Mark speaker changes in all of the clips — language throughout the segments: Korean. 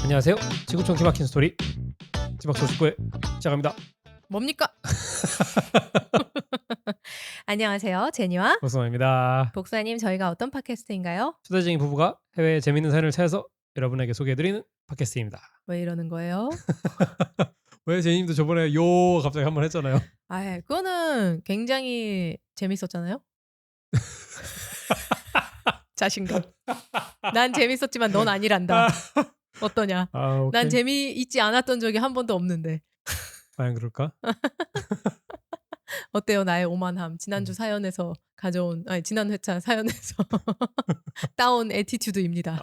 Speaker 1: 안녕하세요. 지구촌 기막힌 스토리 지막 소식구의 시작합니다.
Speaker 2: 뭡니까? 안녕하세요. 제니와
Speaker 1: 복숭아입니다.
Speaker 2: 복사님, 저희가 어떤 팟캐스트인가요?
Speaker 1: 수다쟁이 부부가 해외에 재밌는 사연을 찾아서 여러분에게 소개해드리는 팟캐스트입니다.
Speaker 2: 왜 이러는 거예요?
Speaker 1: 왜 제니님도 저번에 요 갑자기 한번 했잖아요.
Speaker 2: 아, 그거는 굉장히 재밌었잖아요. 자신감. 난 재밌었지만 넌 아니란다. 어떠냐?
Speaker 1: 오케이.
Speaker 2: 난 재미있지 않았던 적이 한 번도 없는데.
Speaker 1: 과연 그럴까?
Speaker 2: 어때요? 나의 오만함. 지난주 사연에서 가져온, 아니 지난 회차 사연에서 따온 애티튜드입니다.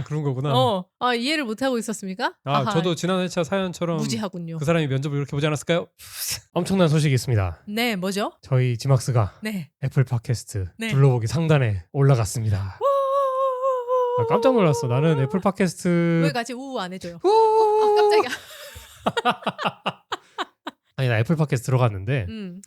Speaker 1: 그런 거구나.
Speaker 2: 이해를 못하고 있었습니까?
Speaker 1: 저도 지난 회차 사연처럼
Speaker 2: 무지하군요.
Speaker 1: 그 사람이 면접을 이렇게 보지 않았을까요? 엄청난 소식이 있습니다.
Speaker 2: 네, 뭐죠?
Speaker 1: 저희 지막스가
Speaker 2: 네.
Speaker 1: 애플 팟캐스트
Speaker 2: 네.
Speaker 1: 둘러보기 상단에 올라갔습니다. 깜짝 놀랐어. 나는 애플 팟캐스트
Speaker 2: 왜 같이 우우 안 해줘요? 깜짝이야.
Speaker 1: 아니 나 애플 팟캐스트 들어갔는데
Speaker 2: 음.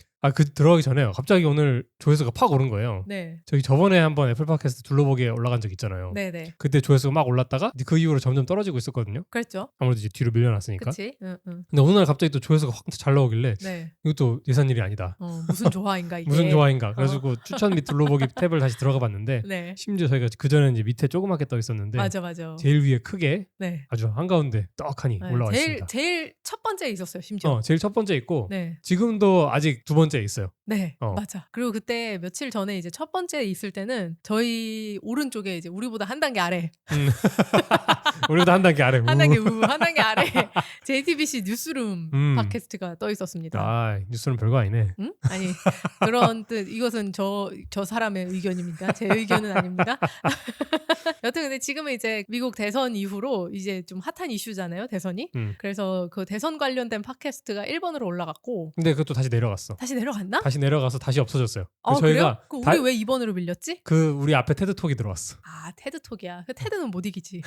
Speaker 1: 들어가기 전에 갑자기 오늘 조회수가 팍 오른 거예요.
Speaker 2: 네.
Speaker 1: 저희 저번에 한번 애플 팟캐스트 둘러보기에 올라간 적 있잖아요.
Speaker 2: 네네.
Speaker 1: 그때 조회수가 막 올랐다가 그 이후로 점점 떨어지고 있었거든요.
Speaker 2: 그랬죠.
Speaker 1: 아무래도 이제 뒤로 밀려났으니까.
Speaker 2: 그치? 응.
Speaker 1: 근데 어느 날 갑자기 또 조회수가 확 잘 나오길래
Speaker 2: 네.
Speaker 1: 이것도 예산 일이 아니다.
Speaker 2: 무슨 조화인가 이게.
Speaker 1: 무슨 조화인가. 그래가지고 추천 및 둘러보기 탭을 다시 들어가 봤는데
Speaker 2: 네.
Speaker 1: 심지어 저희가 그전에 이제 밑에 조그맣게 떠 있었는데
Speaker 2: 맞아.
Speaker 1: 제일 위에 크게
Speaker 2: 네.
Speaker 1: 아주 한가운데 떡하니
Speaker 2: 네.
Speaker 1: 올라와 있습니다.
Speaker 2: 제일 첫 번째 있었어요, 심지어.
Speaker 1: 제일 첫 번째 있고
Speaker 2: 네.
Speaker 1: 지금도 아직 두 번째 있어요.
Speaker 2: 네. 맞아. 그리고 그때 며칠 전에 이제 첫 번째 있을 때는 저희 오른쪽에 이제 우리보다 한 단계 아래.
Speaker 1: 우리보다 한 단계 아래.
Speaker 2: 한 단계 아래 JTBC 뉴스룸 팟캐스트가 떠 있었습니다.
Speaker 1: 뉴스는 별거 아니네.
Speaker 2: 응? 아니 그런 뜻. 이것은 저 사람의 의견입니다. 제 의견은 아닙니다. 여튼 근데 지금은 이제 미국 대선 이후로 이제 좀 핫한 이슈잖아요, 대선이. 그래서 그 대선 관련된 팟캐스트가 1번으로 올라갔고.
Speaker 1: 근데 그것도 다시 내려갔어.
Speaker 2: 다시 내려갔나?
Speaker 1: 다시 내려가서 다시 없어졌어요.
Speaker 2: 저희가 그래요? 우리 왜 2번으로 밀렸지?
Speaker 1: 우리 앞에 테드톡이 들어왔어.
Speaker 2: 테드톡이야. 그 테드는 못 이기지.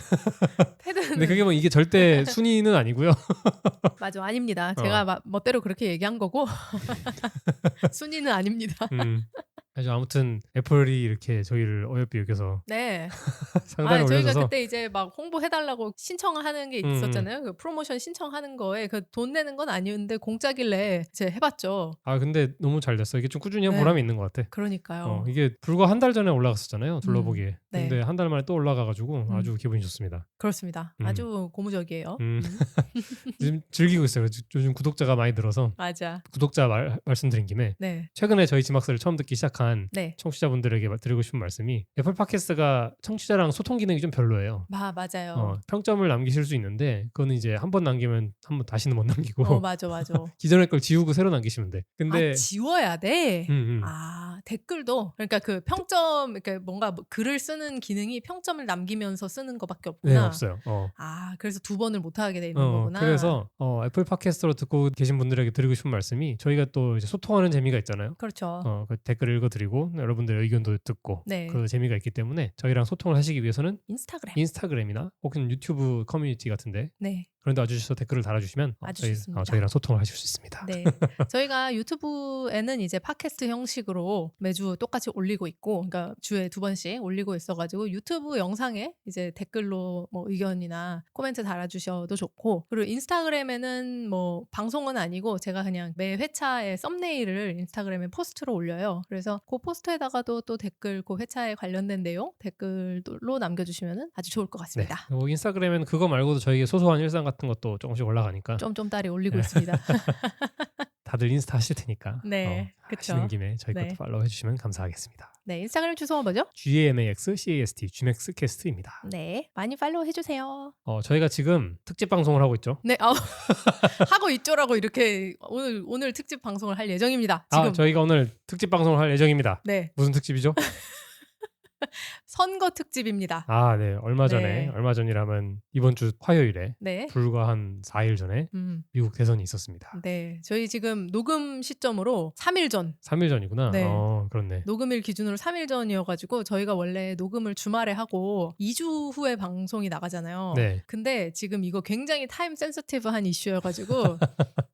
Speaker 2: 테드는.
Speaker 1: 근데 그게 뭐 이게 절대 순위는 아니고요.
Speaker 2: 맞아, 아닙니다. 제가 멋대로 그렇게 얘기한 거고 순위는 아닙니다.
Speaker 1: 아무튼 애플이 이렇게 저희를 어여삐 여겨서
Speaker 2: 네.
Speaker 1: 상단에 올려줘서
Speaker 2: 저희가 그때 이제 막 홍보해달라고 신청하는 게 있었잖아요. 그 프로모션 신청하는 거에 그 돈 내는 건 아니었는데 공짜길래 이제 해봤죠.
Speaker 1: 근데 너무 잘 됐어. 이게 좀 꾸준히 한 보람이 있는 것 같아.
Speaker 2: 그러니까요.
Speaker 1: 이게 불과 한 달 전에 올라갔었잖아요. 둘러보기에.
Speaker 2: 네.
Speaker 1: 근데 한 달 만에 또 올라가가지고 아주 기분이 좋습니다.
Speaker 2: 그렇습니다. 아주 고무적이에요.
Speaker 1: 지금 즐기고 있어요. 요즘 구독자가 많이 늘어서.
Speaker 2: 맞아.
Speaker 1: 구독자 말씀드린 김에
Speaker 2: 네.
Speaker 1: 최근에 저희 지막스를 처음 듣기 시작한
Speaker 2: 네.
Speaker 1: 청취자분들에게 드리고 싶은 말씀이 애플 팟캐스트가 청취자랑 소통 기능이 좀 별로예요.
Speaker 2: 맞아요.
Speaker 1: 평점을 남기실 수 있는데 그거는 이제 한 번 남기면 한 번 다시는 못 남기고
Speaker 2: 맞아.
Speaker 1: 기존의 걸 지우고 새로 남기시면 돼. 근데
Speaker 2: 지워야 돼? 댓글도 그러니까 그 평점, 그러니까 뭔가 글을 쓰는 기능이 평점을 남기면서 쓰는 거밖에 없구나.
Speaker 1: 네, 없어요.
Speaker 2: 그래서 2번을 못 하게 돼 있는 거구나.
Speaker 1: 그래서 애플 팟캐스트로 듣고 계신 분들에게 드리고 싶은 말씀이 저희가 또 이제 소통하는 재미가 있잖아요.
Speaker 2: 그렇죠.
Speaker 1: 그 댓글 읽어드리고 여러분들의 의견도 듣고
Speaker 2: 네.
Speaker 1: 그 재미가 있기 때문에 저희랑 소통을 하시기 위해서는 인스타그램이나 혹은 유튜브 커뮤니티 같은데
Speaker 2: 네.
Speaker 1: 그런 데 와주셔서 댓글을 달아주시면 저희랑 소통을 하실 수 있습니다.
Speaker 2: 네. 저희가 유튜브에는 이제 팟캐스트 형식으로 매주 똑같이 올리고 있고, 그러니까 주에 2번씩 올리고 있어가지고 유튜브 영상에 이제 댓글로 뭐 의견이나 코멘트 달아주셔도 좋고, 그리고 인스타그램에는 뭐 방송은 아니고 제가 그냥 매 회차의 썸네일을 인스타그램에 포스트로 올려요. 그래서 그 포스트에다가도 또 댓글, 그 회차에 관련된 내용 댓글로 남겨주시면 아주 좋을 것 같습니다.
Speaker 1: 네. 인스타그램에는 그거 말고도 저희의 소소한 일상 같은 것도 조금씩 올라가니까
Speaker 2: 쫌쫌따리 올리고 있습니다.
Speaker 1: 다들 인스타 하실 테니까
Speaker 2: 네,
Speaker 1: 하시는 김에 저희 것도 팔로우 해주시면 감사하겠습니다.
Speaker 2: 네, 인스타그램 주소가 뭐죠?
Speaker 1: GMAXCAST GMAX캐스트입니다.
Speaker 2: 네, 많이 팔로우 해주세요.
Speaker 1: 저희가 지금 특집 방송을 하고 있죠.
Speaker 2: 네, 하고 있죠라고 이렇게 오늘 특집 방송을 할 예정입니다. 지금
Speaker 1: 저희가 오늘 특집 방송을 할 예정입니다.
Speaker 2: 네.
Speaker 1: 무슨 특집이죠?
Speaker 2: 선거 특집입니다.
Speaker 1: 네. 얼마 전이라면 이번 주 화요일에 불과 한 4일 전에 미국 대선이 있었습니다.
Speaker 2: 네. 저희 지금 녹음 시점으로 3일 전.
Speaker 1: 3일 전이구나.
Speaker 2: 네.
Speaker 1: 그렇네.
Speaker 2: 녹음일 기준으로 3일 전이어가지고 저희가 원래 녹음을 주말에 하고 2주 후에 방송이 나가잖아요.
Speaker 1: 네.
Speaker 2: 근데 지금 이거 굉장히 타임 센서티브한 이슈여가지고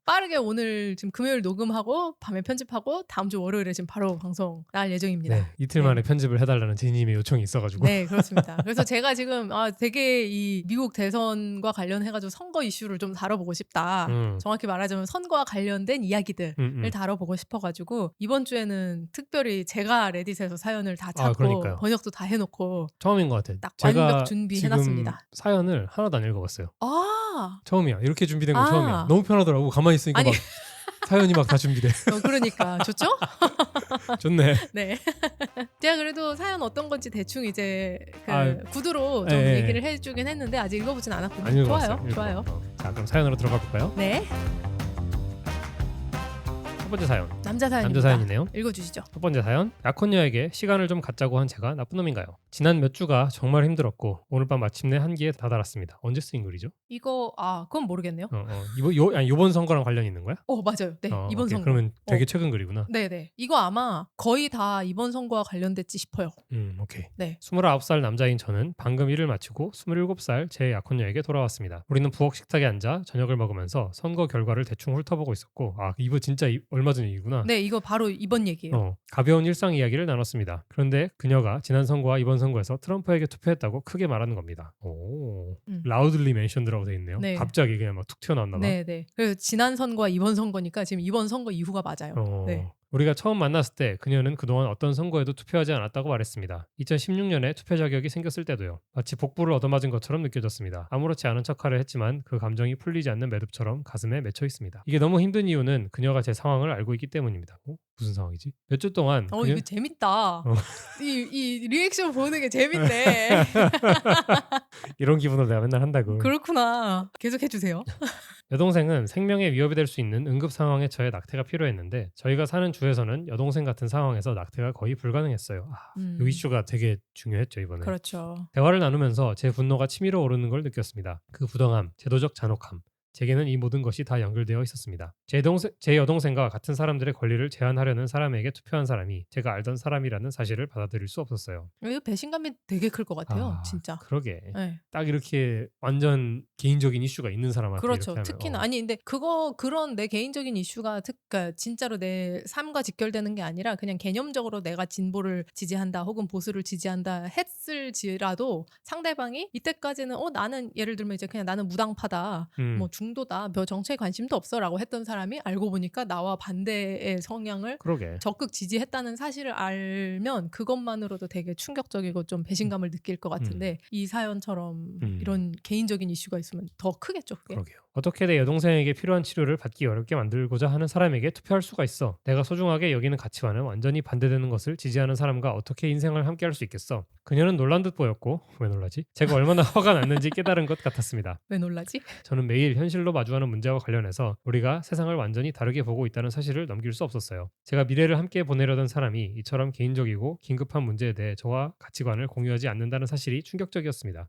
Speaker 2: 빠르게 오늘 지금 금요일 녹음하고 밤에 편집하고 다음 주 월요일에 지금 바로 방송 나갈 예정입니다.
Speaker 1: 네. 이틀 만에 편집을 해달라는 제니님의 요청이 있어가지고.
Speaker 2: 네, 그렇습니다. 그래서 제가 지금 되게 이 미국 대선과 관련해가지고 선거 이슈를 좀 다뤄보고 싶다. 정확히 말하자면 선거와 관련된 이야기들을 다뤄보고 싶어가지고 이번 주에는 특별히 제가 레딧에서 사연을 다 찾고 번역도 다 해놓고
Speaker 1: 처음인 것 같아요.
Speaker 2: 딱 완벽 준비해놨습니다.
Speaker 1: 사연을 하나도 안 읽어봤어요.
Speaker 2: 아,
Speaker 1: 처음이야. 이렇게 준비된 건 처음이야. 너무 편하더라고. 가만히 있으니까 막 사연이 막 다 준비돼.
Speaker 2: 그러니까 좋죠?
Speaker 1: 좋네.
Speaker 2: 네. 제가 그래도 사연 어떤 건지 대충 이제 구두로 좀 얘기를 해주긴 했는데 아직 읽어보진 않았군요. 좋아요.
Speaker 1: 자, 그럼 사연으로 들어가 볼까요?
Speaker 2: 네.
Speaker 1: 첫 번째 사연.
Speaker 2: 남자 사연이네요. 읽어주시죠.
Speaker 1: 첫 번째 사연. 약혼녀에게 시간을 좀 갖자고 한 제가 나쁜 놈인가요? 지난 몇 주가 정말 힘들었고 오늘 밤 마침내 한기에 다다랐습니다. 언제 쓰인 글이죠?
Speaker 2: 이거 그건 모르겠네요.
Speaker 1: 이번 선거랑 관련이 있는 거야?
Speaker 2: 맞아요. 네, 이번 선거.
Speaker 1: 그러면 되게 최근 글이구나.
Speaker 2: 네네. 이거 아마 거의 다 이번 선거와 관련됐지 싶어요.
Speaker 1: 오케이.
Speaker 2: 네.
Speaker 1: 29살 남자인 저는 방금 일을 마치고 27살 제 약혼녀에게 돌아왔습니다. 우리는 부엌 식탁에 앉아 저녁을 먹으면서 선거 결과를 대충 훑어보고 있었고 이거 진짜 얼마 전 얘기구나.
Speaker 2: 네, 이거 바로 이번 얘기예요.
Speaker 1: 가벼운 일상 이야기를 나눴습니다. 그런데 그녀가 지난 선거와 이번 선거에서 트럼프에게 투표했다고 크게 말하는 겁니다. 라우들리 멘션드라고 돼 있네요. 네. 갑자기 그냥 막 툭 튀어나왔나 봐.
Speaker 2: 네. 그래서 지난 선거와 이번 선거니까 지금 이번 선거 이후가 맞아요. 네.
Speaker 1: 우리가 처음 만났을 때 그녀는 그동안 어떤 선거에도 투표하지 않았다고 말했습니다. 2016년에 투표 자격이 생겼을 때도요. 마치 복부를 얻어맞은 것처럼 느껴졌습니다. 아무렇지 않은 척하려 했지만 그 감정이 풀리지 않는 매듭처럼 가슴에 맺혀 있습니다. 이게 너무 힘든 이유는 그녀가 제 상황을 알고 있기 때문입니다. 무슨 상황이지? 몇 주 동안
Speaker 2: 이거 재밌다. 이 리액션 보는 게 재밌네.
Speaker 1: 이런 기분으로 내가 맨날 한다고.
Speaker 2: 그렇구나. 계속 해주세요.
Speaker 1: 여동생은 생명의 위협이 될 수 있는 응급 상황에 저의 낙태가 필요했는데 저희가 사는 주에서는 여동생 같은 상황에서 낙태가 거의 불가능했어요. 이 이슈가 되게 중요했죠 이번에.
Speaker 2: 그렇죠.
Speaker 1: 대화를 나누면서 제 분노가 치밀어 오르는 걸 느꼈습니다. 그 부당함, 제도적 잔혹함. 제게는 이 모든 것이 다 연결되어 있었습니다. 제 여동생과 같은 사람들의 권리를 제한하려는 사람에게 투표한 사람이 제가 알던 사람이라는 사실을 받아들일 수 없었어요.
Speaker 2: 이거 배신감이 되게 클 것 같아요. 진짜.
Speaker 1: 그러게.
Speaker 2: 네.
Speaker 1: 딱 이렇게 완전 개인적인 이슈가 있는 사람한테
Speaker 2: 그렇죠.
Speaker 1: 이렇게 하면,
Speaker 2: 특히나 근데 그런 내 개인적인 이슈가 그러니까 진짜로 내 삶과 직결되는 게 아니라 그냥 개념적으로 내가 진보를 지지한다 혹은 보수를 지지한다 했을지라도 상대방이 이때까지는 나는 예를 들면 이제 그냥 나는 무당파다 뭐 중도다 별 정치에 관심도 없어라고 했던 사람이 알고 보니까 나와 반대의 성향을 적극 지지했다는 사실을 알면 그것만으로도 되게 충격적이고 좀 배신감을 느낄 것 같은데 이 사연처럼 이런 개인적인 이슈가 있으면 더 크겠죠.
Speaker 1: 그러게요. 어떻게 내 여동생에게 필요한 치료를 받기 어렵게 만들고자 하는 사람에게 투표할 수가 있어. 내가 소중하게 여기는 가치와는 완전히 반대되는 것을 지지하는 사람과 어떻게 인생을 함께할 수 있겠어. 그녀는 놀란 듯 보였고 왜 놀라지? 제가 얼마나 화가 났는지 깨달은 것 같았습니다.
Speaker 2: 왜 놀라지?
Speaker 1: 저는 매일 현실로 마주하는 문제와 관련해서 우리가 세상을 완전히 다르게 보고 있다는 사실을 넘길 수 없었어요. 제가 미래를 함께 보내려던 사람이 이처럼 개인적이고 긴급한 문제에 대해 저와 가치관을 공유하지 않는다는 사실이 충격적이었습니다.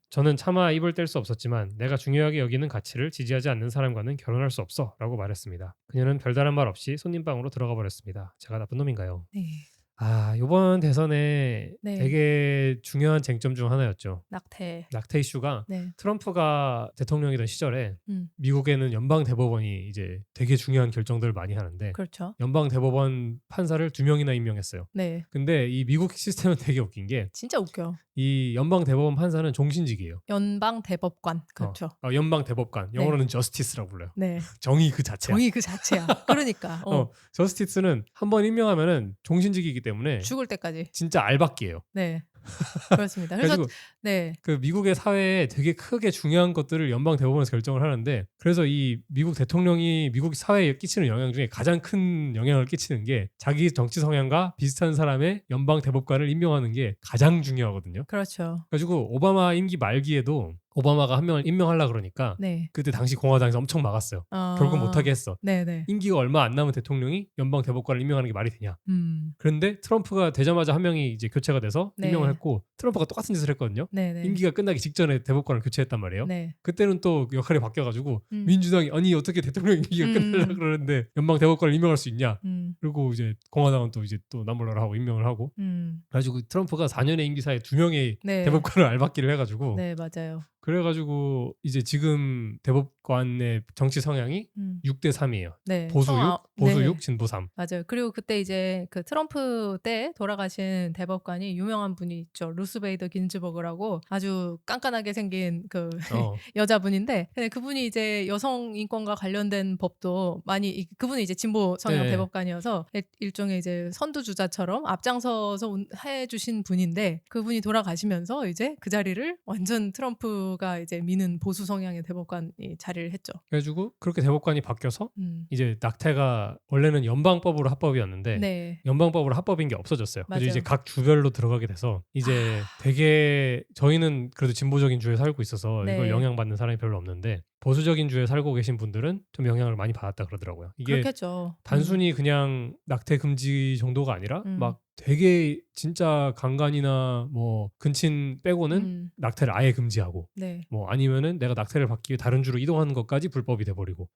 Speaker 1: 저는 차마 입을 뗄 수 없었지만 내가 중요하게 여기는 가치를 지지하지 않는 사람과는 결혼할 수 없어 라고 말했습니다. 그녀는 별다른 말 없이 손님방으로 들어가 버렸습니다. 제가 나쁜 놈인가요?
Speaker 2: 네.
Speaker 1: 이번 대선에 되게 중요한 쟁점 중 하나였죠.
Speaker 2: 낙태
Speaker 1: 이슈가 트럼프가 대통령이던 시절에 미국에는 연방 대법원이 이제 되게 중요한 결정들을 많이 하는데
Speaker 2: 그렇죠.
Speaker 1: 연방 대법원 판사를 2명이나 임명했어요.
Speaker 2: 네.
Speaker 1: 근데 이 미국 시스템은 되게 웃긴 게
Speaker 2: 진짜 웃겨.
Speaker 1: 이 연방 대법원 판사는 종신직이에요.
Speaker 2: 연방 대법관. 그렇죠.
Speaker 1: 연방 대법관. 영어로는 저스티스라고 불러요.
Speaker 2: 네.
Speaker 1: 정의 그 자체야.
Speaker 2: 그러니까.
Speaker 1: 저스티스는 한번 임명하면은 종신직이기 때문에
Speaker 2: 죽을 때까지.
Speaker 1: 진짜 알박기예요.
Speaker 2: 네. 그렇습니다. 그래서
Speaker 1: 그 미국의 사회에 되게 크게 중요한 것들을 연방 대법원에서 결정을 하는데 그래서 이 미국 대통령이 미국 사회에 끼치는 영향 중에 가장 큰 영향을 끼치는 게 자기 정치 성향과 비슷한 사람의 연방 대법관을 임명하는 게 가장 중요하거든요.
Speaker 2: 그렇죠.
Speaker 1: 그래가지고 오바마 임기 말기에도 오바마가 한 명을 임명하려고 그러니까 그때 당시 공화당에서 엄청 막았어요. 결국 못하게 했어.
Speaker 2: 네네.
Speaker 1: 임기가 얼마 안 남은 대통령이 연방 대법관을 임명하는 게 말이 되냐. 그런데 트럼프가 되자마자 한 명이 이제 교체가 돼서 임명을 했고 트럼프가 똑같은 짓을 했거든요.
Speaker 2: 네네.
Speaker 1: 임기가 끝나기 직전에 대법관을 교체했단 말이에요.
Speaker 2: 네.
Speaker 1: 그때는 또 역할이 바뀌어가지고 민주당이 아니 어떻게 대통령 임기가 끝나려고 그러는데 연방 대법관을 임명할 수 있냐. 그리고 이제 공화당은 또 이제 또 남불러를 하고 임명을 하고 그래가지고 트럼프가 4년의 임기 사이에 2명의 대법관을 알박기를 해가지고
Speaker 2: 네 맞아요.
Speaker 1: 그래가지고 이제 지금 대법관의 정치 성향이 6대 3이에요.
Speaker 2: 네.
Speaker 1: 보수 6, 보수
Speaker 2: 네.
Speaker 1: 6, 진보 3.
Speaker 2: 맞아요. 그리고 그때 이제 그 트럼프 때 돌아가신 대법관이 유명한 분이 있죠. 루스 베이더 긴즈버그라고 아주 깐깐하게 생긴 그 여자분인데, 근데 그분이 이제 여성 인권과 관련된 법도 많이 그분이 이제 진보 성향
Speaker 1: 네.
Speaker 2: 대법관이어서 일종의 이제 선두주자처럼 앞장서서 해주신 분인데, 그분이 돌아가시면서 이제 그 자리를 완전 트럼프가 이제 미는 보수 성향의 대법관이 자리를 했죠.
Speaker 1: 그래가지고 그렇게 대법관이 바뀌어서
Speaker 2: 음.
Speaker 1: 이제 낙태가 원래는 연방법으로 합법이었는데
Speaker 2: 네.
Speaker 1: 연방법으로 합법인 게 없어졌어요. 그래서
Speaker 2: 맞아요.
Speaker 1: 이제 각 주별로 들어가게 돼서 이제 되게 저희는 그래도 진보적인 주에 살고 있어서
Speaker 2: 네.
Speaker 1: 이걸 영향받는 사람이 별로 없는데 보수적인 주에 살고 계신 분들은 좀 영향을 많이 받았다 그러더라고요. 이게
Speaker 2: 그렇겠죠.
Speaker 1: 단순히 그냥 낙태 금지 정도가 아니라 막 되게 진짜 강간이나 뭐 근친 빼고는 낙태를 아예 금지하고
Speaker 2: 네.
Speaker 1: 뭐 아니면은 내가 낙태를 받기 위해 다른 주로 이동하는 것까지 불법이 돼버리고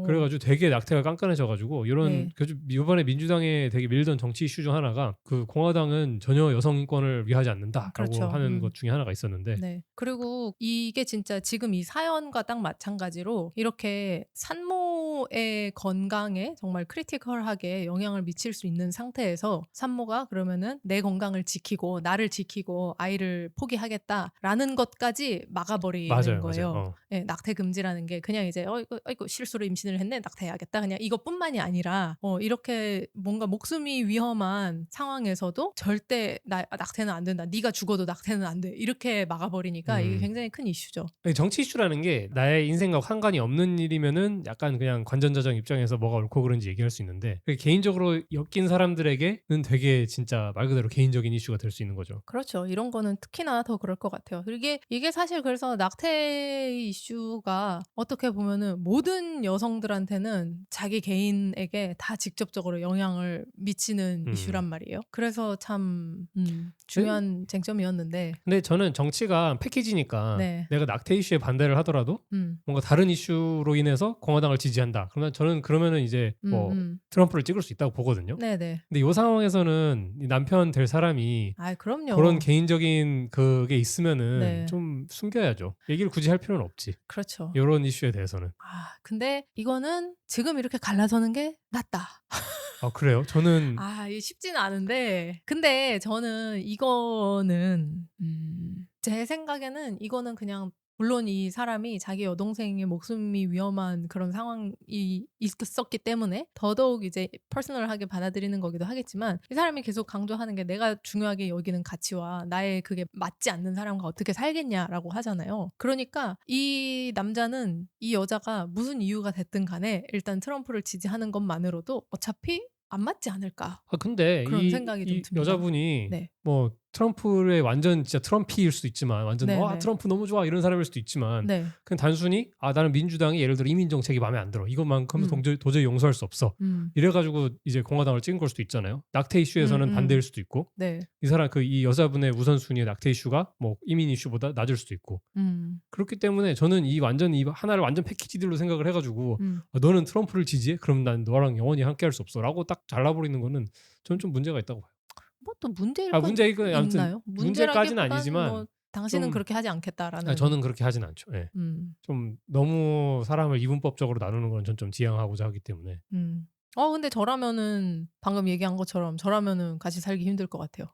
Speaker 1: 그래가지고 되게 낙태가 깐깐해져가지고 이런
Speaker 2: 네.
Speaker 1: 이번에 민주당에 되게 밀던 정치 이슈 중 하나가 그 공화당은 전혀 여성 인권을 위하지 않는다라고
Speaker 2: 그렇죠.
Speaker 1: 하는 것 중에 하나가 있었는데
Speaker 2: 네. 그리고 이게 진짜 지금 이 사연과 딱 마찬가지로 이렇게 산모의 건강에 정말 크리티컬하게 영향을 미칠 수 있는 상태에서 산모가 그러면은 내 건강을 지키고 나를 지키고 아이를 포기하겠다라는 것까지 막아버리는
Speaker 1: 맞아요,
Speaker 2: 거예요.
Speaker 1: 맞아요.
Speaker 2: 네, 낙태 금지라는 게 그냥 이제 이거 실수로 임신을 했네, 낙태해야겠다, 그냥 이것뿐만이 아니라 이렇게 뭔가 목숨이 위험한 상황에서도 절대 낙태는 안 된다, 네가 죽어도 낙태는 안 돼, 이렇게 막아버리니까 이게 굉장히 큰 이슈죠.
Speaker 1: 정치 이슈라는 게 나의 인생과 상관이 없는 일이면은 약간 그냥 관전자정 입장에서 뭐가 옳고 그른지 얘기할 수 있는데 개인적으로 엮인 사람들에게는 되게 진짜 말 그대로 개인적인 이슈가 될 수 있는 거죠.
Speaker 2: 그렇죠. 이런 거는 특히나 더 그럴 것 같아요. 이게 사실 그래서 낙태 이슈가 어떻게 보면은 모든 여성들한테는 자기 개인에게 다 직접적으로 영향을 미치는 이슈란 말이에요. 그래서 참 중요한 쟁점이었는데.
Speaker 1: 근데 저는 정치가 패키지니까
Speaker 2: 네.
Speaker 1: 내가 낙태 이슈에 반대를 하더라도 뭔가 다른 이슈로 인해서 공화당을 지지한다. 그러면 저는 그러면은 이제 뭐 트럼프를 찍을 수 있다고 보거든요.
Speaker 2: 네네.
Speaker 1: 근데 이 상황에서는 이 남편 될 사람이
Speaker 2: 그럼요.
Speaker 1: 그런 개인적인 그게 있으면은
Speaker 2: 네.
Speaker 1: 좀 숨겨야죠. 얘기를 굳이 할 필요는 없지.
Speaker 2: 그렇죠.
Speaker 1: 이런 이슈에 대해서는.
Speaker 2: 근데 이거는 지금 이렇게 갈라서는 게 낫다.
Speaker 1: 그래요? 저는
Speaker 2: 이게 쉽지는 않은데, 근데 저는 이거는 제 생각에는 이거는 그냥, 물론 이 사람이 자기 여동생의 목숨이 위험한 그런 상황이 있었기 때문에 더더욱 이제 퍼스널하게 받아들이는 거기도 하겠지만, 이 사람이 계속 강조하는 게 내가 중요하게 여기는 가치와 나의 그게 맞지 않는 사람과 어떻게 살겠냐라고 하잖아요. 그러니까 이 남자는, 이 여자가 무슨 이유가 됐든 간에 일단 트럼프를 지지하는 것만으로도 어차피 안 맞지 않을까.
Speaker 1: 근데
Speaker 2: 그런 생각이 좀 듭니다.
Speaker 1: 여자분이
Speaker 2: 네.
Speaker 1: 뭐 트럼프의 완전 진짜 트럼피일 수도 있지만 완전
Speaker 2: 네.
Speaker 1: 트럼프 너무 좋아 이런 사람일 수도 있지만
Speaker 2: 네.
Speaker 1: 그냥 단순히 나는 민주당이 예를 들어 이민 정책이 마음에 안 들어, 이것만큼 도저히 용서할 수 없어, 이래가지고 이제 공화당을 찍은 걸 수도 있잖아요. 낙태 이슈에서는 반대일 수도 있고,
Speaker 2: 네.
Speaker 1: 이 여자분의 우선순위의 낙태 이슈가 뭐 이민 이슈보다 낮을 수도 있고, 그렇기 때문에 저는 이 하나를 완전 패키지들로 생각을 해가지고 너는 트럼프를 지지해? 그럼 난 너랑 영원히 함께할 수 없어라고 딱 잘라버리는 거는 저는 좀 문제가 있다고 봐요.
Speaker 2: 뭐 또 문제일 건
Speaker 1: 문제이건 아무튼
Speaker 2: 있나요?
Speaker 1: 문제까지는
Speaker 2: 문제라기보단
Speaker 1: 아니지만
Speaker 2: 뭐 당신은
Speaker 1: 좀-
Speaker 2: 그렇게 하지 않겠다라는.
Speaker 1: 저는 그렇게 하진 않죠. 예. 좀 너무 사람을 이분법적으로 나누는 건 전 좀 지양하고자 하기 때문에.
Speaker 2: 근데 저라면은 방금 얘기한 것처럼 저라면은 같이 살기 힘들 것 같아요.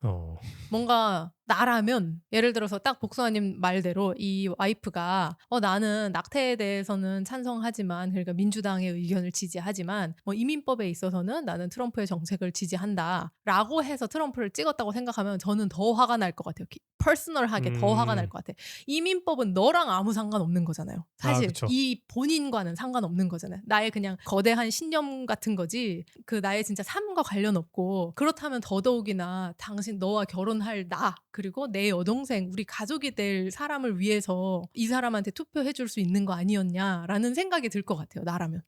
Speaker 2: 뭔가 나라면, 예를 들어서 딱 복숭아님 말대로 이 와이프가 나는 낙태에 대해서는 찬성하지만, 그러니까 민주당의 의견을 지지하지만 뭐 이민법에 있어서는 나는 트럼프의 정책을 지지한다라고 해서 트럼프를 찍었다고 생각하면 저는 더 화가 날 것 같아요. 퍼스널하게 더 화가 날 것 같아. 이민법은 너랑 아무 상관없는 거잖아요. 사실
Speaker 1: 그쵸.
Speaker 2: 이 본인과는 상관없는 거잖아요. 나의 그냥 거대한 신념 같은 거지, 그 나의 진짜 삶과 관련 없고, 그렇다면 더더욱이나 너와 결혼할 나, 그리고 내 여동생, 우리 가족이 될 사람을 위해서 이 사람한테 투표해 줄 수 있는 거 아니었냐라는 생각이 들 것 같아요, 나라면.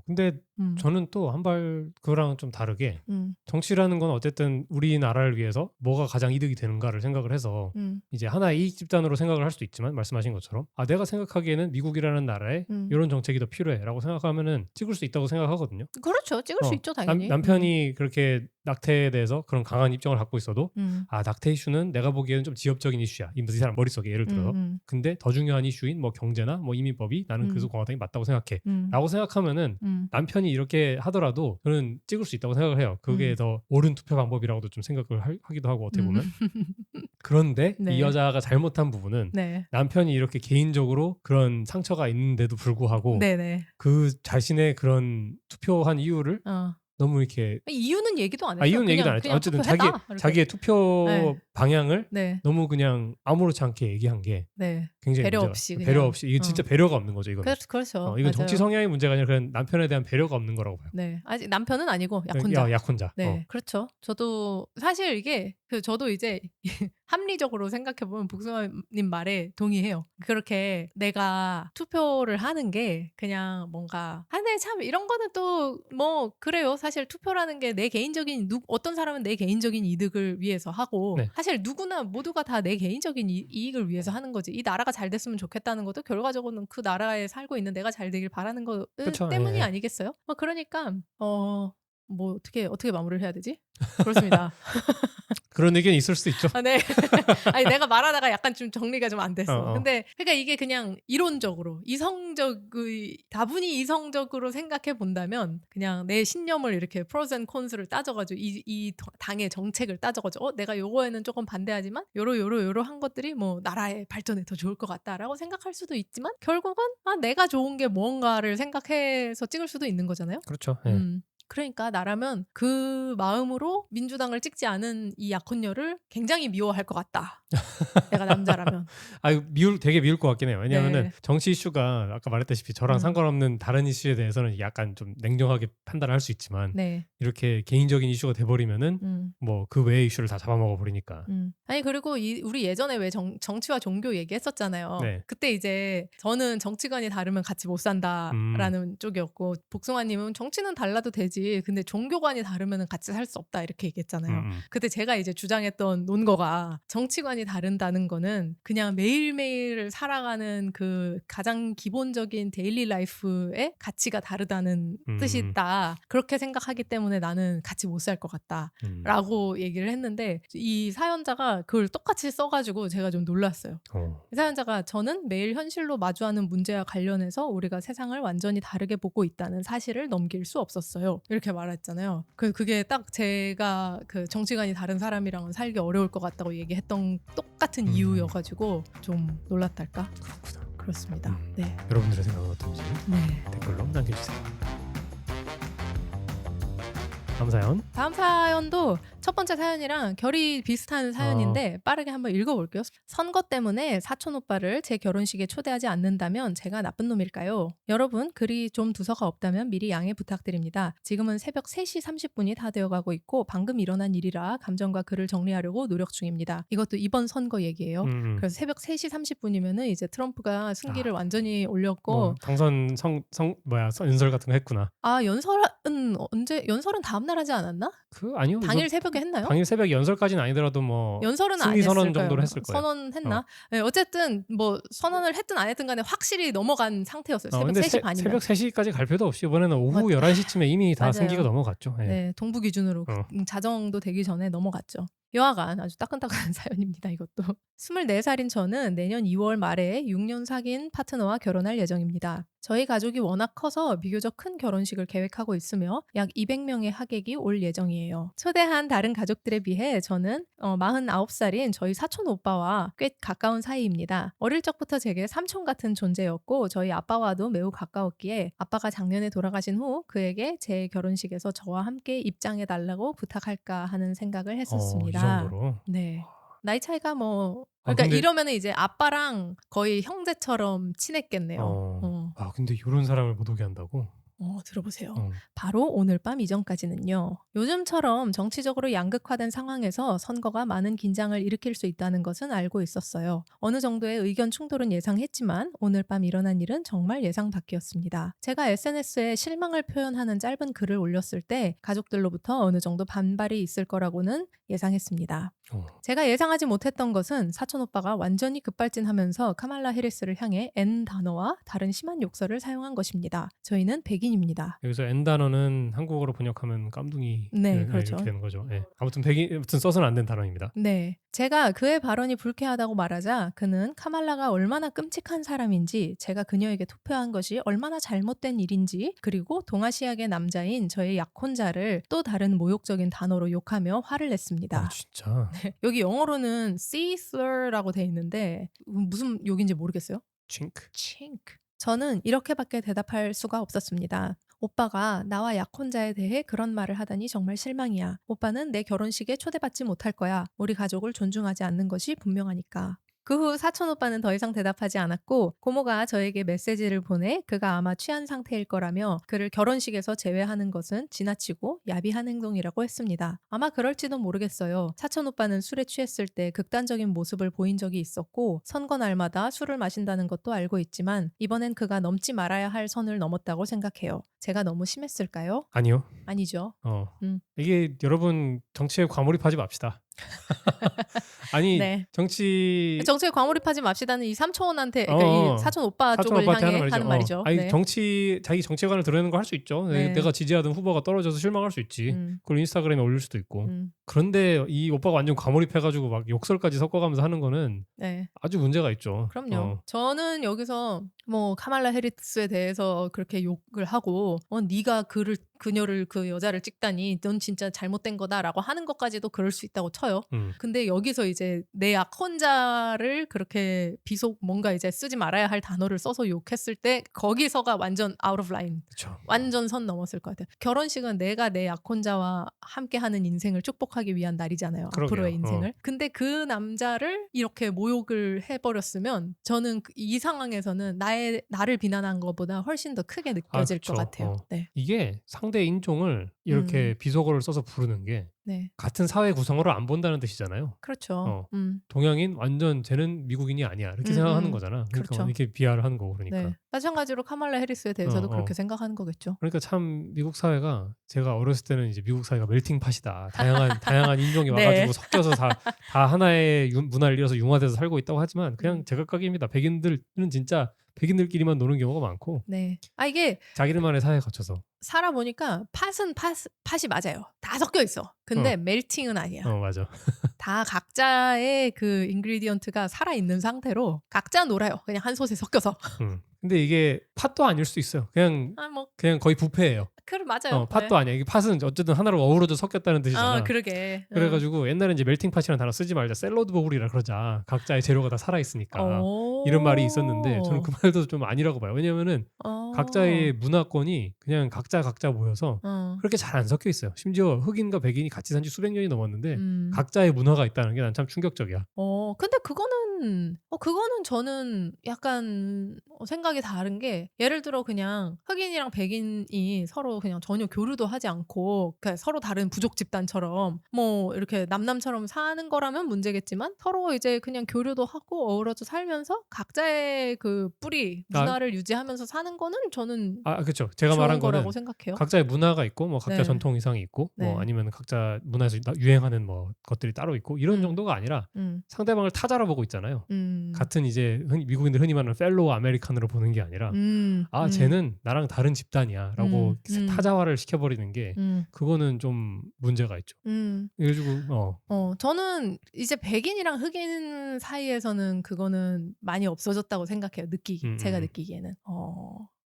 Speaker 1: 근데 저는 또 한 발 그거랑 좀 다르게 정치라는 건 어쨌든 우리나라를 위해서 뭐가 가장 이득이 되는가를 생각을 해서 이제 하나의 이익 집단으로 생각을 할 수도 있지만, 말씀하신 것처럼 내가 생각하기에는 미국이라는 나라에 이런 정책이 더 필요해라고 생각하면은 찍을 수 있다고 생각하거든요.
Speaker 2: 그렇죠. 찍을 수 있죠, 당연히.
Speaker 1: 남편이 그렇게 낙태에 대해서 그런 강한 입장을 갖고 있어도
Speaker 2: 음.
Speaker 1: 낙태 이슈는 내가 보기에는 좀 지엽적인 이슈야. 이 사람 머릿속에 예를 들어서.
Speaker 2: 음.
Speaker 1: 근데 더 중요한 이슈인 뭐 경제나 뭐 이민법이 나는 그래서
Speaker 2: 음.
Speaker 1: 공화당이 맞다고 생각해.
Speaker 2: 음.
Speaker 1: 라고 생각하면은
Speaker 2: 음.
Speaker 1: 남편이 이렇게 하더라도 저는 찍을 수 있다고 생각을 해요. 그게 더 옳은 투표 방법이라고도 좀 생각을 하기도 하고 어떻게 보면. 그런데 이
Speaker 2: 네.
Speaker 1: 여자가 잘못한 부분은
Speaker 2: 네.
Speaker 1: 남편이 이렇게 개인적으로 그런 상처가 있는데도 불구하고
Speaker 2: 네네.
Speaker 1: 그 자신의 그런 투표한 이유를 너무 이렇게
Speaker 2: 이유는 얘기도 안 했어요.
Speaker 1: 이유는 얘기도 안 했죠.
Speaker 2: 그냥
Speaker 1: 어쨌든
Speaker 2: 투표했다. 이렇게.
Speaker 1: 자기의 투표
Speaker 2: 네.
Speaker 1: 방향을
Speaker 2: 네.
Speaker 1: 너무 그냥 아무렇지 않게 얘기한 게
Speaker 2: 네.
Speaker 1: 굉장히
Speaker 2: 배려
Speaker 1: 문제가
Speaker 2: 없이
Speaker 1: 배려
Speaker 2: 그냥.
Speaker 1: 없이 이게 진짜 배려가 없는 거죠. 이거는.
Speaker 2: 그렇죠.
Speaker 1: 이건 정치
Speaker 2: 맞아요.
Speaker 1: 성향의 문제가 아니라 그냥 남편에 대한 배려가 없는 거라고 봐요.
Speaker 2: 네. 아직 남편은 아니고 약혼자.
Speaker 1: 약혼자.
Speaker 2: 네, 그렇죠. 저도 사실 이게 저도 이제 합리적으로 생각해 보면 복숭아님 말에 동의해요. 그렇게 내가 투표를 하는 게 그냥 뭔가 근데 참 이런 거는 또 뭐 그래요. 사실 투표라는 게 내 개인적인 어떤 사람은 내 개인적인 이득을 위해서 하고
Speaker 1: 네.
Speaker 2: 사실 누구나 모두가 다 내 개인적인 이익을 위해서 하는 거지. 이 나라가 잘 됐으면 좋겠다는 것도 결과적으로는 그 나라에 살고 있는 내가 잘 되길 바라는 거
Speaker 1: 그쵸.
Speaker 2: 때문이
Speaker 1: 예.
Speaker 2: 아니겠어요? 그러니까 뭐 어떻게 마무리를 해야 되지? 그렇습니다.
Speaker 1: 그런 의견이 있을 수 있죠.
Speaker 2: 네. 아니 내가 말하다가 약간 좀 정리가 좀 안 됐어.
Speaker 1: 어.
Speaker 2: 근데 그러니까 이게 그냥 이론적으로 다분히 이성적으로 생각해 본다면 그냥 내 신념을 이렇게 프로스 앤 콘스를 따져가지고 이 당의 정책을 따져가지고 내가 요거에는 조금 반대하지만 요러 한 것들이 뭐 나라의 발전에 더 좋을 것 같다라고 생각할 수도 있지만 결국은 내가 좋은 게 뭔가를 생각해서 찍을 수도 있는 거잖아요.
Speaker 1: 그렇죠. 예.
Speaker 2: 그러니까 나라면 그 마음으로 민주당을 찍지 않은 이 약혼녀를 굉장히 미워할 것 같다. 내가 남자라면.
Speaker 1: 되게 미울 것 같긴 해요. 왜냐면은
Speaker 2: 네.
Speaker 1: 정치 이슈가 아까 말했다시피 저랑 상관없는 다른 이슈에 대해서는 약간 좀 냉정하게 판단을 할 수 있지만
Speaker 2: 네.
Speaker 1: 이렇게 개인적인 이슈가 돼버리면은 뭐 그 외의 이슈를 다 잡아먹어 버리니까.
Speaker 2: 아니 그리고 우리 예전에 왜 정치와 종교 얘기했었잖아요.
Speaker 1: 네.
Speaker 2: 그때 이제 저는 정치관이 다르면 같이 못 산다라는 쪽이었고 복숭아님은 정치는 달라도 되지. 근데 종교관이 다르면 같이 살 수 없다 이렇게 얘기했잖아요. 그때 제가 이제 주장했던 논거가 정치관이 다른다는 거는 그냥 매일매일 살아가는 그 가장 기본적인 데일리 라이프의 가치가 다르다는 뜻이 있다. 그렇게 생각하기 때문에 나는 같이 못 살 것 같다. 라고 얘기를 했는데 이 사연자가 그걸 똑같이 써가지고 제가 좀 놀랐어요. 이 사연자가 저는 매일 현실로 마주하는 문제와 관련해서 우리가 세상을 완전히 다르게 보고 있다는 사실을 넘길 수 없었어요. 이렇게 말했잖아요. 그게 딱 제가 그 정치관이 다른 사람이랑은 살기 어려울 것 같다고 얘기했던 똑같은 이유여가지고 좀 놀랐달까?
Speaker 1: 그렇구나.
Speaker 2: 그렇습니다. 네.
Speaker 1: 여러분들의 생각은 어떤지 댓글로 남겨주세요. 다음 사연도
Speaker 2: 첫 번째 사연이랑 결이 비슷한 사연인데 빠르게 한번 읽어볼게요. 선거 때문에 사촌 오빠를 제 결혼식에 초대하지 않는다면 제가 나쁜 놈일까요? 여러분 글이 좀 두서가 없다면 미리 양해 부탁드립니다. 지금은 새벽 3시 30분이 다 되어가고 있고 방금 일어난 일이라 감정과 글을 정리하려고 노력 중입니다. 이것도 이번 선거 얘기예요. 그래서 새벽 3시 30분이면은 이제 트럼프가 승기를 완전히 올렸고
Speaker 1: 당선 연설 같은 거 했구나.
Speaker 2: 연설은 다음 날 하지 않았나?
Speaker 1: 아니요.
Speaker 2: 당일 새벽에 했나요?
Speaker 1: 당일 새벽 연설까지는 아니더라도 뭐
Speaker 2: 연설은
Speaker 1: 승리 선언 정도로 했을 거예요.
Speaker 2: 선언했나? 네, 어쨌든 뭐 선언을 했든 안 했든 간에 확실히 넘어간 상태였어요. 새벽
Speaker 1: 근데
Speaker 2: 3시 반이면.
Speaker 1: 새벽 3시까지 갈 필요도 없이 이번에는 오후 11시쯤에 이미 다
Speaker 2: 맞아요.
Speaker 1: 승기가 넘어갔죠.
Speaker 2: 네, 동부 기준으로 자정도 되기 전에 넘어갔죠. 여하간 아주 따끈따끈한 사연입니다. 이것도. 24살인 저는 내년 2월 말에 6년 사귄 파트너와 결혼할 예정입니다. 저희 가족이 워낙 커서 비교적 큰 결혼식을 계획하고 있으며 약 200명의 하객이 올 예정이에요. 초대한 다른 가족들에 비해 저는 49살인 저희 사촌 오빠와 꽤 가까운 사이입니다. 어릴 적부터 제게 삼촌 같은 존재였고 저희 아빠와도 매우 가까웠기에 아빠가 작년에 돌아가신 후 그에게 제 결혼식에서 저와 함께 입장해달라고 부탁할까 하는 생각을 했었습니다.
Speaker 1: 이 정도로?
Speaker 2: 네. 나이 차이가 그러니까 이러면은 이제 아빠랑 거의 형제처럼 친했겠네요.
Speaker 1: 근데 이런 사람을 못 오게 한다고?
Speaker 2: 들어보세요. 바로 오늘 밤 이전까지는요. 요즘처럼 정치적으로 양극화된 상황에서 선거가 많은 긴장을 일으킬 수 있다는 것은 알고 있었어요. 어느 정도의 의견 충돌은 예상했지만 오늘 밤 일어난 일은 정말 예상 밖이었습니다. 제가 SNS에 실망을 표현하는 짧은 글을 올렸을 때 가족들로부터 어느 정도 반발이 있을 거라고는 예상했습니다. 제가 예상하지 못했던 것은 사촌 오빠가 완전히 급발진하면서 카말라 해리스를 향해 N 단어와 다른 심한 욕설을 사용한 것입니다. 저희는 백인입니다.
Speaker 1: 여기서 N 단어는 한국어로 번역하면 깜둥이
Speaker 2: 네,
Speaker 1: 네,
Speaker 2: 그렇죠.
Speaker 1: 이렇게 되는 거죠. 네. 아무튼 백인 아무튼 써서는 안 된 단어입니다.
Speaker 2: 네. 제가 그의 발언이 불쾌하다고 말하자 그는 카말라가 얼마나 끔찍한 사람인지 제가 그녀에게 투표한 것이 얼마나 잘못된 일인지 그리고 동아시아계 남자인 저의 약혼자를 또 다른 모욕적인 단어로 욕하며 화를 냈습니다.
Speaker 1: 진짜.
Speaker 2: 여기 영어로는 see-through라고 돼 있는데 무슨 욕인지 모르겠어요.
Speaker 1: 칭크.
Speaker 2: 저는 이렇게밖에 대답할 수가 없었습니다. 오빠가 나와 약혼자에 대해 그런 말을 하다니 정말 실망이야. 오빠는 내 결혼식에 초대받지 못할 거야. 우리 가족을 존중하지 않는 것이 분명하니까. 그 후 사촌 오빠는 더 이상 대답하지 않았고 고모가 저에게 메시지를 보내 그가 아마 취한 상태일 거라며 그를 결혼식에서 제외하는 것은 지나치고 야비한 행동이라고 했습니다. 아마 그럴지도 모르겠어요. 사촌 오빠는 술에 취했을 때 극단적인 모습을 보인 적이 있었고 선거 날마다 술을 마신다는 것도 알고 있지만 이번엔 그가 넘지 말아야 할 선을 넘었다고 생각해요. 제가 너무 심했을까요?
Speaker 1: 아니요.
Speaker 2: 아니죠.
Speaker 1: 이게 여러분 정치에 과몰입하지 맙시다. 아니
Speaker 2: 네.
Speaker 1: 정치에
Speaker 2: 과몰입하지 맙시다는 이 삼촌한테 그러니까 이 사촌 오빠 쪽을 향해 하는 말이죠.
Speaker 1: 아니
Speaker 2: 네.
Speaker 1: 자기 정치관을 드러내는 거 할 수 있죠.
Speaker 2: 네.
Speaker 1: 내가 지지하던 후보가 떨어져서 실망할 수 있지. 그걸 인스타그램에 올릴 수도 있고.
Speaker 2: 음.
Speaker 1: 그런데 이 오빠가 완전 과몰입해가지고 막 욕설까지 섞어가면서 하는 거는
Speaker 2: 네.
Speaker 1: 아주 문제가 있죠.
Speaker 2: 그럼요. 저는 여기서 뭐 카말라 해리스에 대해서 그렇게 욕을 하고 네가 그녀를 그 여자를 찍다니 넌 진짜 잘못된 거다라고 하는 것까지도 그럴 수 있다고 쳐요. 근데 여기서 이제 내 약혼자를 그렇게 비속 뭔가 이제 쓰지 말아야 할 단어를 써서 욕했을 때 거기서가 완전 out of line.
Speaker 1: 그쵸.
Speaker 2: 완전 선 넘었을 것 같아요. 결혼식은 내가 내 약혼자와 함께하는 인생을 축복하기 위한 날이잖아요.
Speaker 1: 그러게요.
Speaker 2: 앞으로의 인생을. 근데 그 남자를 이렇게 모욕을 해버렸으면 저는 이 상황에서는 나를 비난한 것보다 훨씬 더 크게 느껴질
Speaker 1: 그쵸.
Speaker 2: 것 같아요. 네.
Speaker 1: 이게 상대 인종을 이렇게 비속어를 써서 부르는 게
Speaker 2: 네.
Speaker 1: 같은 사회 구성으로 안 본다는 뜻이잖아요.
Speaker 2: 그렇죠.
Speaker 1: 동양인 완전 쟤는 미국인이 아니야 이렇게 생각하는 거잖아. 그러니까
Speaker 2: 그렇죠.
Speaker 1: 이렇게 비하를 하는 거고 그러니까.
Speaker 2: 네. 마찬가지로 카말라 해리스에 대해서도 그렇게 생각하는 거겠죠.
Speaker 1: 그러니까 참 미국 사회가 제가 어렸을 때는 이제 미국 사회가 멜팅팟이다. 다양한 인종이
Speaker 2: 네.
Speaker 1: 와가지고 섞여서 다 하나의 문화를 이어서 융화돼서 살고 있다고 하지만 그냥 제각각입니다. 백인들은 진짜 백인들끼리만 노는 경우가 많고.
Speaker 2: 네. 이게
Speaker 1: 자기들만의 사회에 거쳐서.
Speaker 2: 살아보니까 팥이 맞아요. 다 섞여 있어. 근데 멜팅은 아니야.
Speaker 1: 맞아.
Speaker 2: 다 각자의 그 인그리디언트가 살아있는 상태로 각자 놀아요. 그냥 한 솥에 섞여서.
Speaker 1: 근데 이게 팥도 아닐 수 있어요. 그냥 거의 부패예요.
Speaker 2: 맞아요.
Speaker 1: 팥도 아니야. 이게 팥은 어쨌든 하나로 어우러져 섞였다는 뜻이잖아.
Speaker 2: 그러게.
Speaker 1: 그래가지고 옛날에 이제 멜팅팟이라는 단어 쓰지 말자. 샐러드 버블이라 그러자. 각자의 재료가 다 살아있으니까. 이런 말이 있었는데 저는 그 말도 좀 아니라고 봐요. 왜냐면은 각자의 문화권이 그냥 각자 모여서 그렇게 잘 안 섞여 있어요. 심지어 흑인과 백인이 같이 산 지 수백 년이 넘었는데 각자의 문화가 있다는 게 난 참 충격적이야.
Speaker 2: 근데 그거는 저는 약간 생각이 다른 게 예를 들어 그냥 흑인이랑 백인이 서로 그냥 전혀 교류도 하지 않고 그러니까 서로 다른 부족 집단처럼 뭐 이렇게 남남처럼 사는 거라면 문제겠지만 서로 이제 그냥 교류도 하고 어우러져 살면서 각자의 그 뿌리 문화를 유지하면서 사는 거는 저는
Speaker 1: 그렇죠. 제가
Speaker 2: 좋은
Speaker 1: 말한 거는
Speaker 2: 거라고 생각해요.
Speaker 1: 각자의 문화가 있고 뭐 각자
Speaker 2: 네.
Speaker 1: 전통 이상이 있고
Speaker 2: 네.
Speaker 1: 뭐 아니면 각자 문화에서 유행하는 뭐 것들이 따로 있고 이런 정도가 아니라 상대방을 타자로 보고 있잖아요. 같은 이제 미국인들 흔히 말하는 펠로우 아메리칸으로 보는 게 아니라 쟤는 나랑 다른 집단이야라고 타자화를 시켜버리는 게 그거는 좀 문제가 있죠. 그래가지고
Speaker 2: 저는 이제 백인이랑 흑인 사이에서는 그거는 많이 없어졌다고 생각해요. 제가 느끼기에는.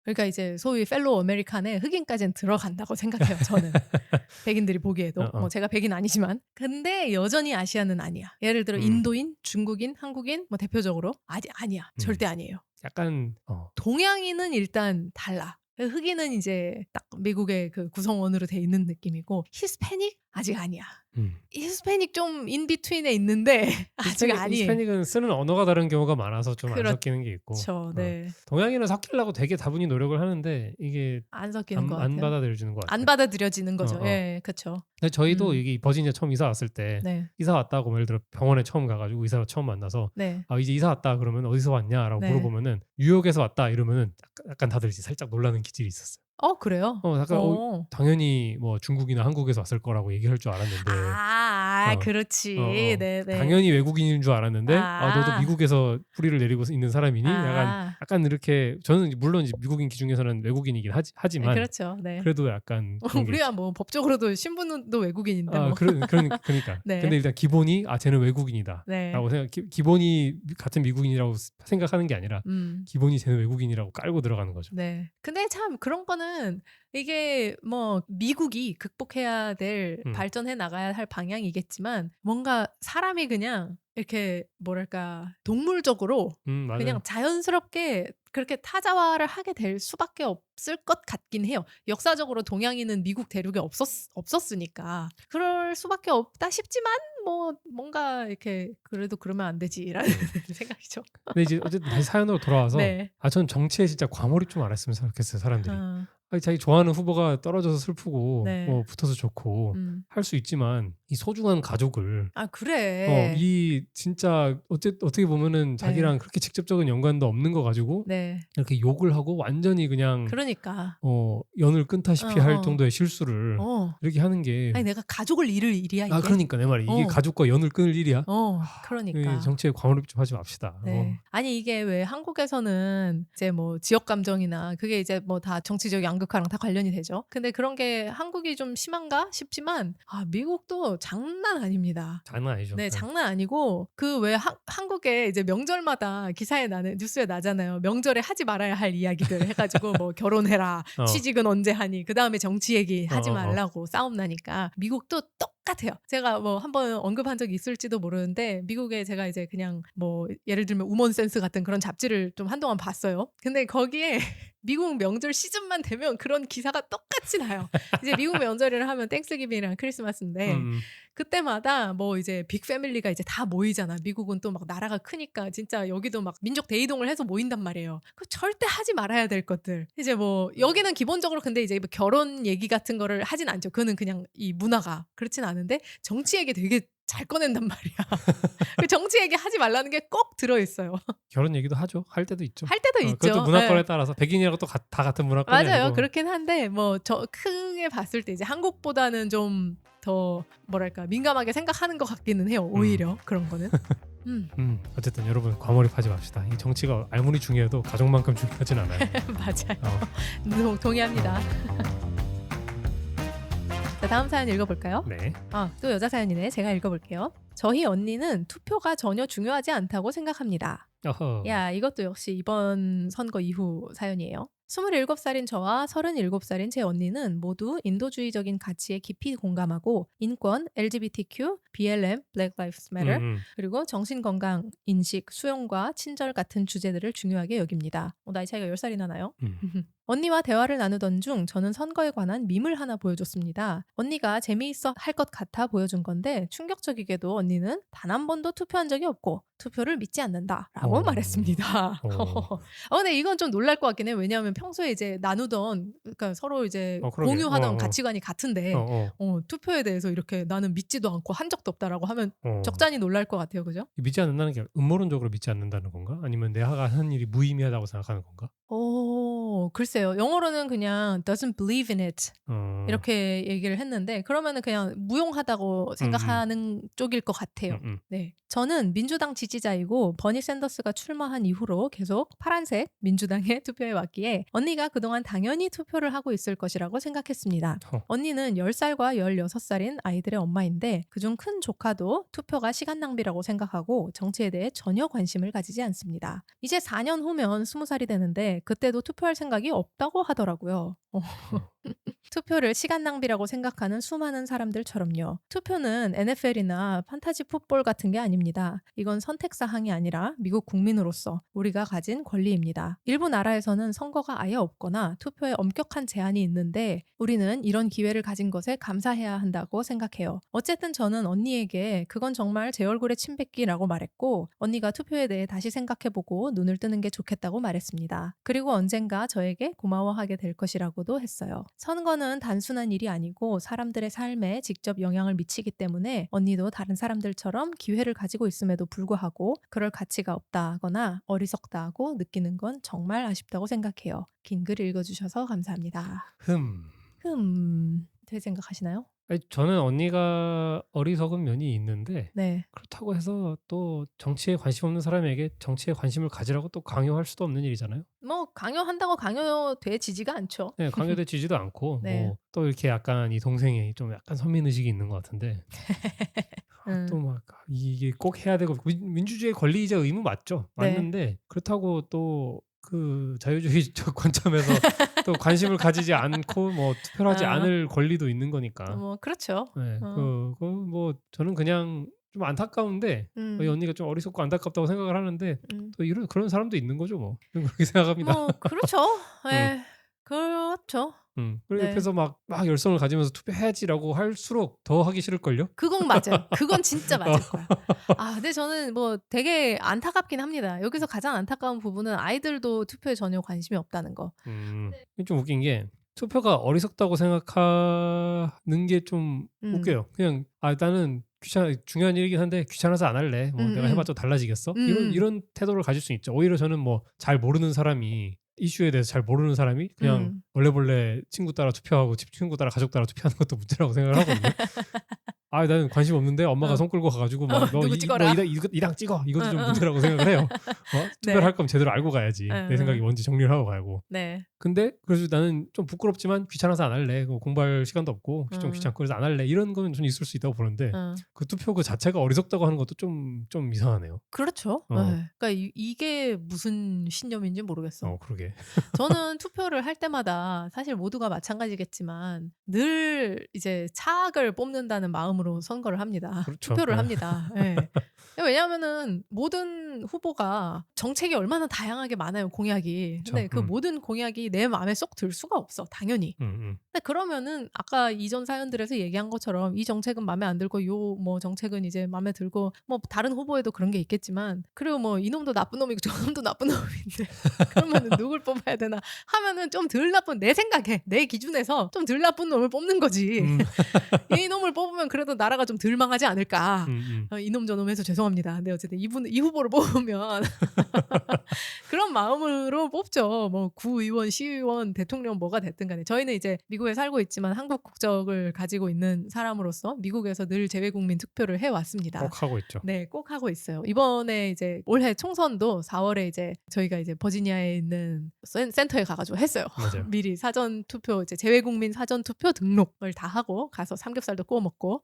Speaker 2: 그러니까 이제 소위 펠로우 아메리칸에 흑인까지는 들어간다고 생각해요. 저는 백인들이 보기에도 뭐 제가 백인 아니지만 근데 여전히 아시아는 아니야. 예를 들어 인도인, 중국인, 한국인 뭐 대표적으로 아니야. 절대 아니에요.
Speaker 1: 약간
Speaker 2: 동양인은 일단 달라. 흑인은 이제 딱 미국의 그 구성원으로 돼 있는 느낌이고 히스패닉 아직 아니야. 히스패닉 좀 인비트윈에 있는데 아직 아니에요.
Speaker 1: 히스패닉은 쓰는 언어가 다른 경우가 많아서 좀 안 섞이는 게 있고
Speaker 2: 네.
Speaker 1: 동양인은 섞이려고 되게 다분히 노력을 하는데 이게
Speaker 2: 안 섞이는 것 같아요.
Speaker 1: 안 받아들여지는 것 같아요.
Speaker 2: 안 받아들여지는 거죠. 예, 그렇죠.
Speaker 1: 저희도 여기 버지니아 처음 이사 왔을 때 이사 왔다고 예를 들어 병원에 처음 가가지고 의사 처음 만나서 이제 이사 왔다 그러면 어디서 왔냐라고 물어보면은 뉴욕에서 왔다 이러면은 약간 다들 이제 살짝 놀라는 기질이 있었어요.
Speaker 2: 그래요?
Speaker 1: 약간 당연히 뭐 중국이나 한국에서 왔을 거라고 얘기할 줄 알았는데
Speaker 2: 아,
Speaker 1: 어.
Speaker 2: 그렇지.
Speaker 1: 어.
Speaker 2: 네네.
Speaker 1: 당연히 외국인인 줄 알았는데 너도
Speaker 2: 아.
Speaker 1: 미국에서 뿌리를 내리고 있는 사람이니
Speaker 2: 아.
Speaker 1: 약간 이렇게 저는 이제 물론 이제 미국인 기준에서는 외국인이긴
Speaker 2: 네,
Speaker 1: 하지만
Speaker 2: 그렇죠. 네.
Speaker 1: 그래도 약간 그런 게
Speaker 2: 우리야 뭐 법적으로도 신분도 외국인인데 뭐.
Speaker 1: 그러니까.
Speaker 2: 네.
Speaker 1: 근데 일단 기본이 쟤는 외국인이다라고
Speaker 2: 네.
Speaker 1: 기본이 같은 미국인이라고 생각하는 게 아니라
Speaker 2: 음.
Speaker 1: 기본이 쟤는 외국인이라고 깔고 들어가는 거죠.
Speaker 2: 네. 근데 참 그런 거는 이게 뭐 미국이 극복해야 될
Speaker 1: 음.
Speaker 2: 발전해 나가야 할 방향이겠지만 뭔가 사람이 그냥 이렇게 뭐랄까 동물적으로 그냥
Speaker 1: 맞아요.
Speaker 2: 자연스럽게 그렇게 타자화를 하게 될 수밖에 없을 것 같긴 해요. 역사적으로 동양인은 미국 대륙에 없었으니까 그럴 수밖에 없다 싶지만 뭐 뭔가 이렇게 그래도 그러면 안 되지라는 생각이죠.
Speaker 1: 근데 이제 어쨌든 다시 사연으로 돌아와서
Speaker 2: 네.
Speaker 1: 전 정치에 진짜 과몰입 좀 안 했으면 좋겠어요, 사람들이.
Speaker 2: 어,
Speaker 1: 자기 좋아하는 후보가 떨어져서 슬프고
Speaker 2: 네.
Speaker 1: 붙어서 좋고
Speaker 2: 음.
Speaker 1: 할 수 있지만 이 소중한 가족을
Speaker 2: 아, 그래.
Speaker 1: 이 진짜 어떻게 보면은
Speaker 2: 네.
Speaker 1: 자기랑 그렇게 직접적인 연관도 없는 거 가지고
Speaker 2: 네.
Speaker 1: 이렇게 욕을 하고 완전히 그냥
Speaker 2: 그러니까.
Speaker 1: 연을 끈다시피 할
Speaker 2: 어어.
Speaker 1: 정도의 실수를
Speaker 2: 어.
Speaker 1: 이렇게 하는 게
Speaker 2: 아니 내가 가족을 잃을 일이야 이게?
Speaker 1: 그러니까 내 말이 이게
Speaker 2: 어.
Speaker 1: 가족과 연을 끊을 일이야? 이
Speaker 2: 그러니까.
Speaker 1: 정치에 과몰입 좀 하지 맙시다.
Speaker 2: 네. 아니 이게 왜 한국에서는 이제 뭐 지역 감정이나 그게 이제 뭐 다 정치적 양극화랑 다 관련이 되죠. 근데 그런 게 한국이 좀 심한가 싶지만 미국도 장난 아닙니다.
Speaker 1: 장난 아니죠.
Speaker 2: 네,
Speaker 1: 네.
Speaker 2: 장난 아니고 그 왜 한국에 이제 명절마다 기사에 뉴스에 나잖아요. 명절에 하지 말아야 할 이야기들 해가지고 뭐 결혼해라,
Speaker 1: 어.
Speaker 2: 취직은 언제 하니, 그 다음에 정치 얘기 하지
Speaker 1: 어.
Speaker 2: 말라고 싸움 나니까 미국도 똑같아요. 제가 뭐 한번 언급한 적이 있을지도 모르는데 미국에 제가 이제 그냥 뭐 예를 들면 우먼 센스 같은 그런 잡지를 좀 한동안 봤어요. 근데 거기에 미국 명절 시즌만 되면 그런 기사가 똑같이 나요. 이제 미국 명절을 하면 땡스기빙이랑 크리스마스인데 그때마다 뭐 이제 빅 패밀리가 이제 다 모이잖아. 미국은 또 막 나라가 크니까 진짜 여기도 막 민족 대이동을 해서 모인단 말이에요. 그 절대 하지 말아야 될 것들. 이제 뭐 여기는 기본적으로 근데 이제 뭐 결혼 얘기 같은 거를 하진 않죠. 그는 그냥 이 문화가 그렇진 않은데 정치 얘기 되게 잘 꺼낸단 말이야. 그 정치 얘기 하지 말라는 게 꼭 들어 있어요.
Speaker 1: 결혼 얘기도 하죠. 할 때도 있죠.
Speaker 2: 할 때도 있죠.
Speaker 1: 그것도 문화권에
Speaker 2: 예.
Speaker 1: 따라서 백인이라고 또 다 같은 문화권이
Speaker 2: 맞아요.
Speaker 1: 아니고.
Speaker 2: 그렇긴 한데 뭐 저 크게 봤을 때 이제 한국보다는 좀 더 뭐랄까 민감하게 생각하는 것 같기는 해요. 오히려 그런 거는.
Speaker 1: 어쨌든 여러분 과몰입하지 맙시다. 이 정치가 아무리 중요해도 가족만큼 중요하진 않아요.
Speaker 2: 맞아요. 동의합니다. 자, 다음 사연 읽어볼까요?
Speaker 1: 네.
Speaker 2: 또 여자 사연이네. 제가 읽어볼게요. 저희 언니는 투표가 전혀 중요하지 않다고 생각합니다.
Speaker 1: 어허.
Speaker 2: 야, 이것도 역시 이번 선거 이후 사연이에요. 27살인 저와 37살인 제 언니는 모두 인도주의적인 가치에 깊이 공감하고 인권, LGBTQ, BLM, Black Lives Matter, 그리고 정신건강, 인식, 수용과 친절 같은 주제들을 중요하게 여깁니다. 나이 차이가 10살이나 나요? 언니와 대화를 나누던 중 저는 선거에 관한 밈을 하나 보여줬습니다. 언니가 재미있어 할 것 같아 보여준 건데 충격적이게도 언니는 단 한 번도 투표한 적이 없고 투표를 믿지 않는다라고 말했습니다. 근데 이건 좀 놀랄 것 같긴 해요. 왜냐하면 평소에 이제 나누던 그러니까 서로 이제
Speaker 1: 그러게.
Speaker 2: 공유하던 가치관이 같은데
Speaker 1: 어.
Speaker 2: 투표에 대해서 이렇게 나는 믿지도 않고 한 적도 없다라고 하면
Speaker 1: 어.
Speaker 2: 적잖이 놀랄 것 같아요. 그죠?
Speaker 1: 믿지 않는다는 게 음모론적으로 믿지 않는다는 건가? 아니면 내가 하는 일이 무의미하다고 생각하는 건가?
Speaker 2: 글쎄요. 영어로는 그냥 doesn't believe in it
Speaker 1: 어.
Speaker 2: 이렇게 얘기를 했는데 그러면은 그냥 무용하다고 생각하는 쪽일 것 같아요. 네. 저는 민주당 지지자이고 버니 샌더스가 출마한 이후로 계속 파란색 민주당에 투표해 왔기에 언니가 그동안 당연히 투표를 하고 있을 것이라고 생각했습니다. 언니는 10살과 16살인 아이들의 엄마인데 그중 큰 조카도 투표가 시간 낭비라고 생각하고 정치에 대해 전혀 관심을 가지지 않습니다. 이제 4년 후면 20살이 되는데 그때도 투표할 생각이 없다고 하더라고요. 투표를 시간 낭비라고 생각하는 수많은 사람들처럼요. 투표는 NFL이나 판타지 풋볼 같은 게 아닙니다. 이건 선택 사항이 아니라 미국 국민으로서 우리가 가진 권리입니다. 일부 나라에서는 선거가 아예 없거나 투표에 엄격한 제한이 있는데 우리는 이런 기회를 가진 것에 감사해야 한다고 생각해요. 어쨌든 저는 언니에게 그건 정말 제 얼굴에 침 뱉기라고 말했고 언니가 투표에 대해 다시 생각해보고 눈을 뜨는 게 좋겠다고 말했습니다. 그리고 언젠가 저에게 고마워하게 될 것이라고도 했어요. 선거는 단순한 일이 아니고 사람들의 삶에 직접 영향을 미치기 때문에 언니도 다른 사람들처럼 기회를 가지고 있음에도 불구하고 그럴 가치가 없다거나 어리석다고 느끼는 건 정말 아쉽다고 생각해요. 긴 글 읽어주셔서 감사합니다. 어떻게 생각하시나요?
Speaker 1: 아니, 저는 언니가 어리석은 면이 있는데
Speaker 2: 네.
Speaker 1: 그렇다고 해서 또 정치에 관심 없는 사람에게 정치에 관심을 가지라고 또 강요할 수도 없는 일이잖아요.
Speaker 2: 뭐 강요한다고 강요되지가 않죠.
Speaker 1: 네, 강요되지도 않고
Speaker 2: 네.
Speaker 1: 뭐 또 이렇게 약간 이 동생이 좀 약간 선민 의식이 있는 것 같은데 또
Speaker 2: 음.
Speaker 1: 막 이게 꼭 해야 되고 민주주의의 권리이자 의무 맞죠?
Speaker 2: 네.
Speaker 1: 맞는데 그렇다고 또 그 자유주의적 관점에서 또 관심을 가지지 않고 뭐 투표를 하지
Speaker 2: 어.
Speaker 1: 않을 권리도 있는 거니까.
Speaker 2: 뭐 그렇죠.
Speaker 1: 네,
Speaker 2: 어.
Speaker 1: 뭐 저는 그냥 좀 안타까운데 이
Speaker 2: 음.
Speaker 1: 언니가 좀 어리석고 안타깝다고 생각을 하는데
Speaker 2: 음.
Speaker 1: 또 이런 그런 사람도 있는 거죠 뭐. 저는 그렇게 생각합니다.
Speaker 2: 뭐 그렇죠.
Speaker 1: 음.
Speaker 2: 예. 그렇죠.
Speaker 1: 그리고
Speaker 2: 네.
Speaker 1: 옆에서 막 열성을 가지면서 투표해야지라고 할수록 더 하기 싫을걸요?
Speaker 2: 그건 맞아요. 그건 진짜 맞을
Speaker 1: 어.
Speaker 2: 거야. 아 근데 저는 뭐 되게 안타깝긴 합니다. 여기서 가장 안타까운 부분은 아이들도 투표에 전혀 관심이 없다는 거.
Speaker 1: 이게 좀 웃긴 게 투표가 어리석다고 생각하는 게 좀
Speaker 2: 음.
Speaker 1: 웃겨요. 그냥 '아 나는 중요한 일이긴 한데 귀찮아서 안 할래. 뭐 내가 해
Speaker 2: 음음.
Speaker 1: 봤자 달라지겠어?'
Speaker 2: 음음.
Speaker 1: 이런 태도를 가질 수 있죠. 오히려 저는 뭐 잘 모르는 사람이 이슈에 대해서 잘 모르는 사람이 그냥
Speaker 2: 음.
Speaker 1: 얼레벌레 친구 따라 투표하고 친구 따라 가족 따라 투표하는 것도 문제라고 생각을 하거든요. 아 나는 관심 없는데 엄마가
Speaker 2: 어.
Speaker 1: 손 끌고 가 가지고 막 "너
Speaker 2: 누구
Speaker 1: 이 뭐
Speaker 2: 찍어라.
Speaker 1: 이 당 찍어." 이것도 좀
Speaker 2: 어어.
Speaker 1: 문제라고 생각을 해요. 투표를
Speaker 2: 네.
Speaker 1: 할 거면 제대로 알고 가야지. 내 생각이
Speaker 2: 어어.
Speaker 1: 뭔지 정리를 하고 가고.
Speaker 2: 네.
Speaker 1: 근데 그래서 나는 좀 부끄럽지만 귀찮아서 안 할래. 공부할 시간도 없고 좀 귀찮고 그래서 안 할래. 이런 거는 좀 있을 수 있다고 보는데
Speaker 2: 어.
Speaker 1: 그 투표 그 자체가 어리석다고 하는 것도 좀 이상하네요.
Speaker 2: 그렇죠. 예.
Speaker 1: 어.
Speaker 2: 그러니까 이게 무슨 신념인지 모르겠어.
Speaker 1: 그러게.
Speaker 2: 저는 투표를 할 때마다 사실 모두가 마찬가지겠지만 늘 이제 차악을 뽑는다는 마음으로 선거를 합니다.
Speaker 1: 그렇죠.
Speaker 2: 투표를
Speaker 1: 예.
Speaker 2: 합니다. 예. 왜냐하면은 모든 후보가 정책이 얼마나 다양하게 많아요, 공약이.
Speaker 1: 그쵸.
Speaker 2: 근데 그 모든 공약이 내 마음에 쏙 들 수가 없어, 당연히.
Speaker 1: 음.
Speaker 2: 근데 그러면은 아까 이전 사연들에서 얘기한 것처럼 이 정책은 마음에 안 들고 요 뭐 정책은 이제 마음에 들고 뭐 다른 후보에도 그런 게 있겠지만 그리고 뭐 이놈도 나쁜 놈이고 저놈도 나쁜 놈인데 그러면은 누굴 뽑아야 되나 하면은 좀 덜 나쁜 내 생각에 내 기준에서 좀 덜 나쁜 놈을 뽑는 거지.
Speaker 1: 음.
Speaker 2: 이놈을 뽑으면 그래도 나라가 좀 덜 망하지 않을까.
Speaker 1: 음.
Speaker 2: 이놈 저놈 해서 죄송합니다. 근데 어쨌든 이 후보를 뽑으면 그런 마음으로 뽑죠. 뭐 구의원, 시의원, 대통령 뭐가 됐든 간에. 저희는 이제 미국에 살고 있지만 한국 국적을 가지고 있는 사람으로서 미국에서 늘 재외국민 투표를 해왔습니다.
Speaker 1: 꼭 하고 있죠.
Speaker 2: 네, 꼭 하고 있어요. 이번에 이제 올해 총선도 4월에 이제 저희가 이제 버지니아에 있는 센터에 가가지고 했어요.
Speaker 1: 맞아요.
Speaker 2: 미리 사전 투표 이제 재외국민 사전 투표 등록을 다 하고 가서 삼겹살도 구워 먹고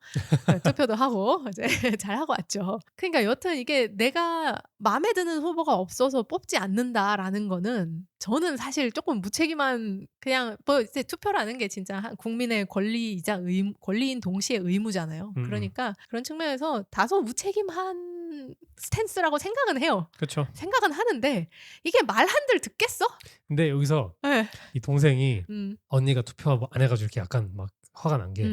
Speaker 2: 투표도 하고 이제 잘 하고 왔죠. 그러니까 여튼 이게 내가 마음에 드는 후보가 없어서 뽑지 않는다라는 거는 저는 사실 조금 무책임한 그냥 뭐 이제 투표라는 게 진짜 국민의 권리이자 권리인 동시에 의무잖아요. 그러니까 그런 측면에서 다소 무책임한 스탠스라고 생각은 해요.
Speaker 1: 그렇죠.
Speaker 2: 생각은 하는데 이게 말 한들 듣겠어?
Speaker 1: 근데 여기서
Speaker 2: 네.
Speaker 1: 이 동생이
Speaker 2: 음.
Speaker 1: 언니가 투표 안 해가지고 이렇게 약간 막 화가 난 게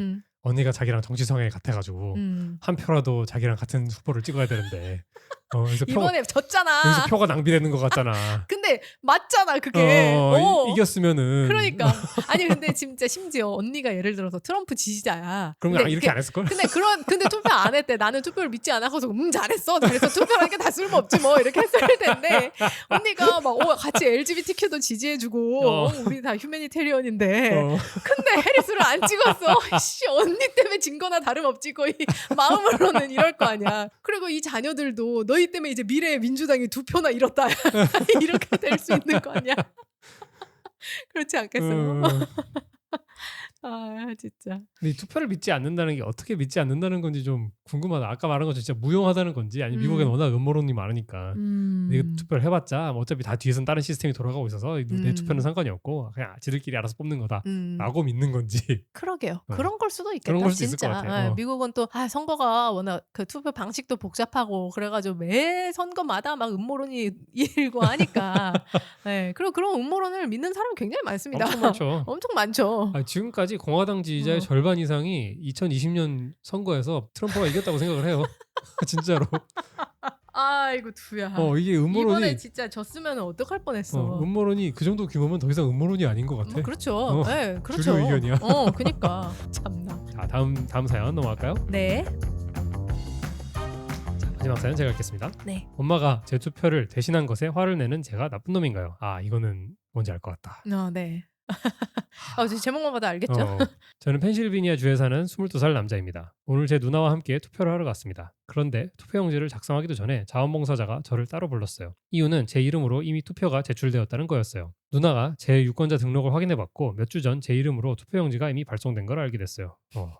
Speaker 1: 언니가 자기랑 정치 성향이 같아가지고 한 표라도 자기랑 같은 후보를 찍어야 되는데 그래서
Speaker 2: 이번에 졌잖아.
Speaker 1: 여기서 표가 낭비되는 것 같잖아.
Speaker 2: 근데 맞잖아 그게.
Speaker 1: 이겼으면은
Speaker 2: 그러니까 아니 근데 진짜 심지어 언니가 예를 들어서 트럼프 지지자야.
Speaker 1: 그러면 이렇게 안 했을 걸?
Speaker 2: 근데 투표 안 했대. 나는 투표를 믿지 않아서 잘했어. 투표라는 게 다 쓸모없지 뭐 이렇게 했을 텐데 언니가 막 같이 LGBTQ도 지지해주고 우리 다 휴머니테리언인데 근데 해리스를 안 찍었어. 씨 언니 때문에 진 거나 다름없지 거의 마음으로는 이럴 거 아니야. 그리고 이 자녀들도 너희 때문에 이제 미래의 민주당이 2표나 잃었다. 이렇게 될 수 있는 거 아니야. 그렇지 않겠어요? 아 진짜.
Speaker 1: 근데 이 투표를 믿지 않는다는 게 어떻게 믿지 않는다는 건지 좀 궁금하다. 아까 말한 것처럼 진짜 무용하다는 건지 아니면 미국에는 워낙 음모론이 많으니까 내가 투표를 해봤자 뭐 어차피 다 뒤에서는 다른 시스템이 돌아가고 있어서 내 투표는 상관이 없고 그냥 지들끼리 알아서 뽑는 거다라고 믿는 건지.
Speaker 2: 그러게요. 그런 걸 수도 있겠다.
Speaker 1: 그런 걸 수도
Speaker 2: 진짜.
Speaker 1: 있을 것 같아요.
Speaker 2: 미국은 또 선거가 워낙 그 투표 방식도 복잡하고 그래가지고 매 선거마다 막 음모론이 일고 하니까. 네, 그리고 그런 음모론을 믿는 사람이 굉장히 많습니다.
Speaker 1: 엄청 많죠.
Speaker 2: 엄청 많죠.
Speaker 1: 지금까지 공화당 지지자의 절반 이상이 2020년 선거에서 트럼프가 이겼다고 생각을 해요. 진짜로.
Speaker 2: 아이고 두야.
Speaker 1: 이게 음모론이
Speaker 2: 이번에 진짜 졌으면 어떡할 뻔했어.
Speaker 1: 음모론이 그 정도 규모면 더 이상 음모론이 아닌 것 같아.
Speaker 2: 그렇죠. 네, 그렇죠.
Speaker 1: 주류 의견이야.
Speaker 2: 그니까 참나.
Speaker 1: 자, 다음 사연 넘어갈까요?
Speaker 2: 네.
Speaker 1: 자, 마지막 사연 제가 읽겠습니다.
Speaker 2: 네.
Speaker 1: 엄마가 제 투표를 대신한 것에 화를 내는 제가 나쁜 놈인가요? 이거는 뭔지 알 것 같다.
Speaker 2: 네. 아, 제목만 봐도 알겠죠?
Speaker 1: 저는 펜실베니아 주에 사는 22살 남자입니다. 오늘 제 누나와 함께 투표를 하러 갔습니다. 그런데 투표용지를 작성하기도 전에 자원봉사자가 저를 따로 불렀어요. 이유는 제 이름으로 이미 투표가 제출되었다는 거였어요. 누나가 제 유권자 등록을 확인해봤고 몇 주 전 제 이름으로 투표용지가 이미 발송된 걸 알게 됐어요.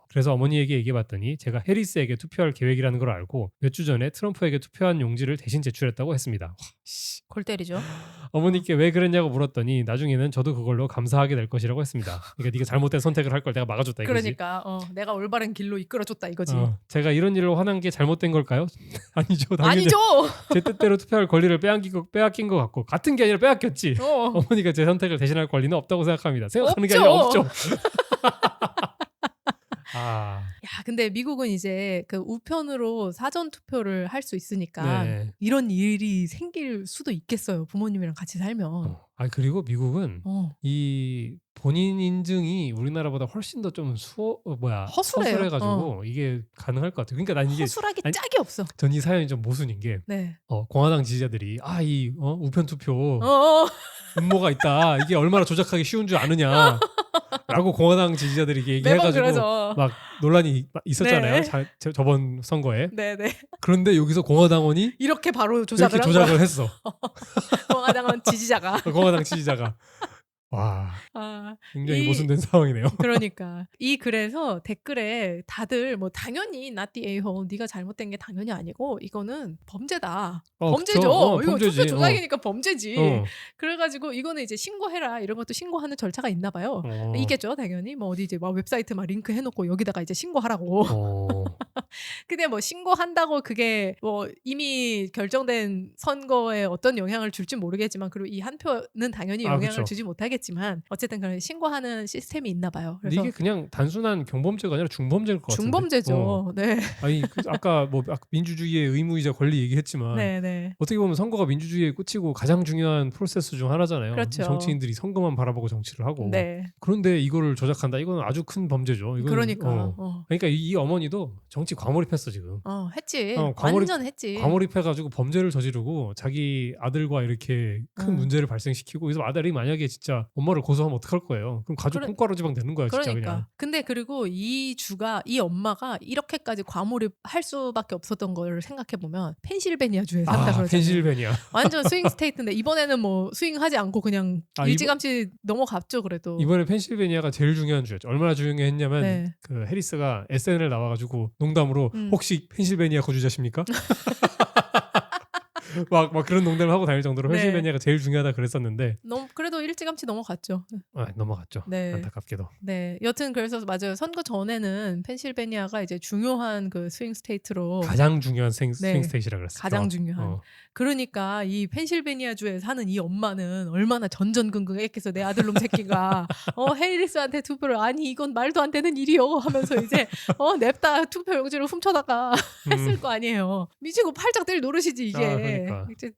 Speaker 1: 그래서 어머니에게 얘기해봤더니 제가 해리스에게 투표할 계획이라는 걸 알고 몇 주 전에 트럼프에게 투표한 용지를 대신 제출했다고 했습니다. 와, 씨.
Speaker 2: 골 때리죠.
Speaker 1: 어머니께 왜 그랬냐고 물었더니 나중에는 저도 그걸로 감사하게 될 것이라고 했습니다. 그러니까 네가 잘못된 선택을 할 걸 내가 막아줬다 이거지.
Speaker 2: 그러니까 내가 올바른 길로 이끌어줬다 이거지.
Speaker 1: 제가 이런 일로 화난 게 잘못된 걸까요? 아니죠. 당연히
Speaker 2: 아니죠.
Speaker 1: 제 뜻대로 투표할 권리를 빼앗긴 것 같고 같은 게 아니라 빼앗겼지. 어머니가 제 선택을 대신할 권리는 없다고 생각합니다. 생각하는 게 아니라 없죠.
Speaker 2: 야, 근데 미국은 이제 그 우편으로 사전 투표를 할 수 있으니까
Speaker 1: 네.
Speaker 2: 이런 일이 생길 수도 있겠어요. 부모님이랑 같이 살면.
Speaker 1: 그리고 미국은 이 본인 인증이 우리나라보다 훨씬 더 좀
Speaker 2: 허술해요.
Speaker 1: 허술해가지고 이게 가능할 것 같아요. 그러니까 난 이게
Speaker 2: 허술하기 짝이 없어.
Speaker 1: 전 이 사연이 좀 모순인 게
Speaker 2: 네.
Speaker 1: 공화당 지지자들이 우편 투표 음모가 있다. 이게 얼마나 조작하기 쉬운 줄 아느냐. 라고 공화당 지지자들이 이게 얘기해가지고 막 논란이 있었잖아요.
Speaker 2: 네.
Speaker 1: 저번 선거에.
Speaker 2: 네네.
Speaker 1: 그런데 여기서 공화당원이
Speaker 2: 이렇게 바로 조작을
Speaker 1: 이렇게 조작을 했어.
Speaker 2: 공화당원 지지자가.
Speaker 1: 공화당 지지자가. 와, 굉장히 모순된 상황이네요.
Speaker 2: 그러니까 이 글에서 댓글에 다들 뭐 당연히 not the a-hole, 네가 잘못된 게 당연히 아니고 이거는 범죄다. 범죄죠. 이거
Speaker 1: 범죄지.
Speaker 2: 투표 조작이니까 범죄지. 그래가지고 이거는 이제 신고해라. 이런 것도 신고하는 절차가 있나 봐요. 있겠죠, 당연히. 뭐 어디 이제 막 웹사이트 막 링크 해놓고 여기다가 이제 신고하라고. 근데 뭐 신고한다고 그게 뭐 이미 결정된 선거에 어떤 영향을 줄지 모르겠지만, 그리고 이 한 표는 당연히 영향을 주지 못하겠지만 어쨌든 그런 신고하는 시스템이 있나 봐요. 그래서
Speaker 1: 이게 그냥 단순한 경범죄가 아니라 중범죄일 것 같은데.
Speaker 2: 중범죄죠. 네.
Speaker 1: 아니 아까 뭐 민주주의의 의무이자 권리 얘기했지만
Speaker 2: 네네.
Speaker 1: 어떻게 보면 선거가 민주주의에 꽂히고 가장 중요한 프로세스 중 하나잖아요.
Speaker 2: 그렇죠.
Speaker 1: 정치인들이 선거만 바라보고 정치를 하고.
Speaker 2: 네.
Speaker 1: 그런데 이거를 조작한다. 이건 아주 큰 범죄죠.
Speaker 2: 그러니까.
Speaker 1: 그러니까 이 어머니도 정치 과몰입했어 지금.
Speaker 2: 했지. 완전 했지.
Speaker 1: 과몰입해가지고 범죄를 저지르고 자기 아들과 이렇게 큰 문제를 발생시키고, 그래서 아들이 만약에 진짜 엄마를 고소하면 어떡할 거예요? 그럼 가족 콩가루 지방 되는 거야, 진짜.
Speaker 2: 그러니까.
Speaker 1: 그냥.
Speaker 2: 근데 그리고 이 엄마가 이렇게까지 과몰입할 수밖에 없었던 걸 생각해 보면 펜실베니아 주에 산다 그러잖아요.
Speaker 1: 펜실베니아.
Speaker 2: 완전 스윙 스테이트인데 이번에는 뭐 스윙하지 않고 그냥 일찌감치 넘어갔죠, 그래도.
Speaker 1: 이번에 펜실베니아가 제일 중요한 주였죠. 얼마나 중요했냐면 그 해리스가 SNL 나와가지고 농담으로 혹시 펜실베니아 거주자십니까? 막 그런 농담을 하고 다닐 정도로 펜실베니아가 제일 중요하다 그랬었는데
Speaker 2: 그래도 일찌감치 넘어갔죠.
Speaker 1: 넘어갔죠.
Speaker 2: 네.
Speaker 1: 안타깝게도.
Speaker 2: 네, 여튼 그래서 맞아요. 선거 전에는 펜실베니아가 이제 중요한 그 스윙 스테이트로,
Speaker 1: 가장 중요한 스윙 스테이트라 그랬어요.
Speaker 2: 가장 중요한. 그러니까 이 펜실베니아 주에 사는 이 엄마는 얼마나 전전긍긍했겠어. 내 아들놈 새끼가 해리스한테 투표를, 아니 이건 말도 안 되는 일이요 하면서 이제 냅다 투표 용지를 훔쳐다가 했을 거 아니에요. 미치고 팔짝 뛸 노릇이지 이게.
Speaker 1: 그러니까.
Speaker 2: 이제,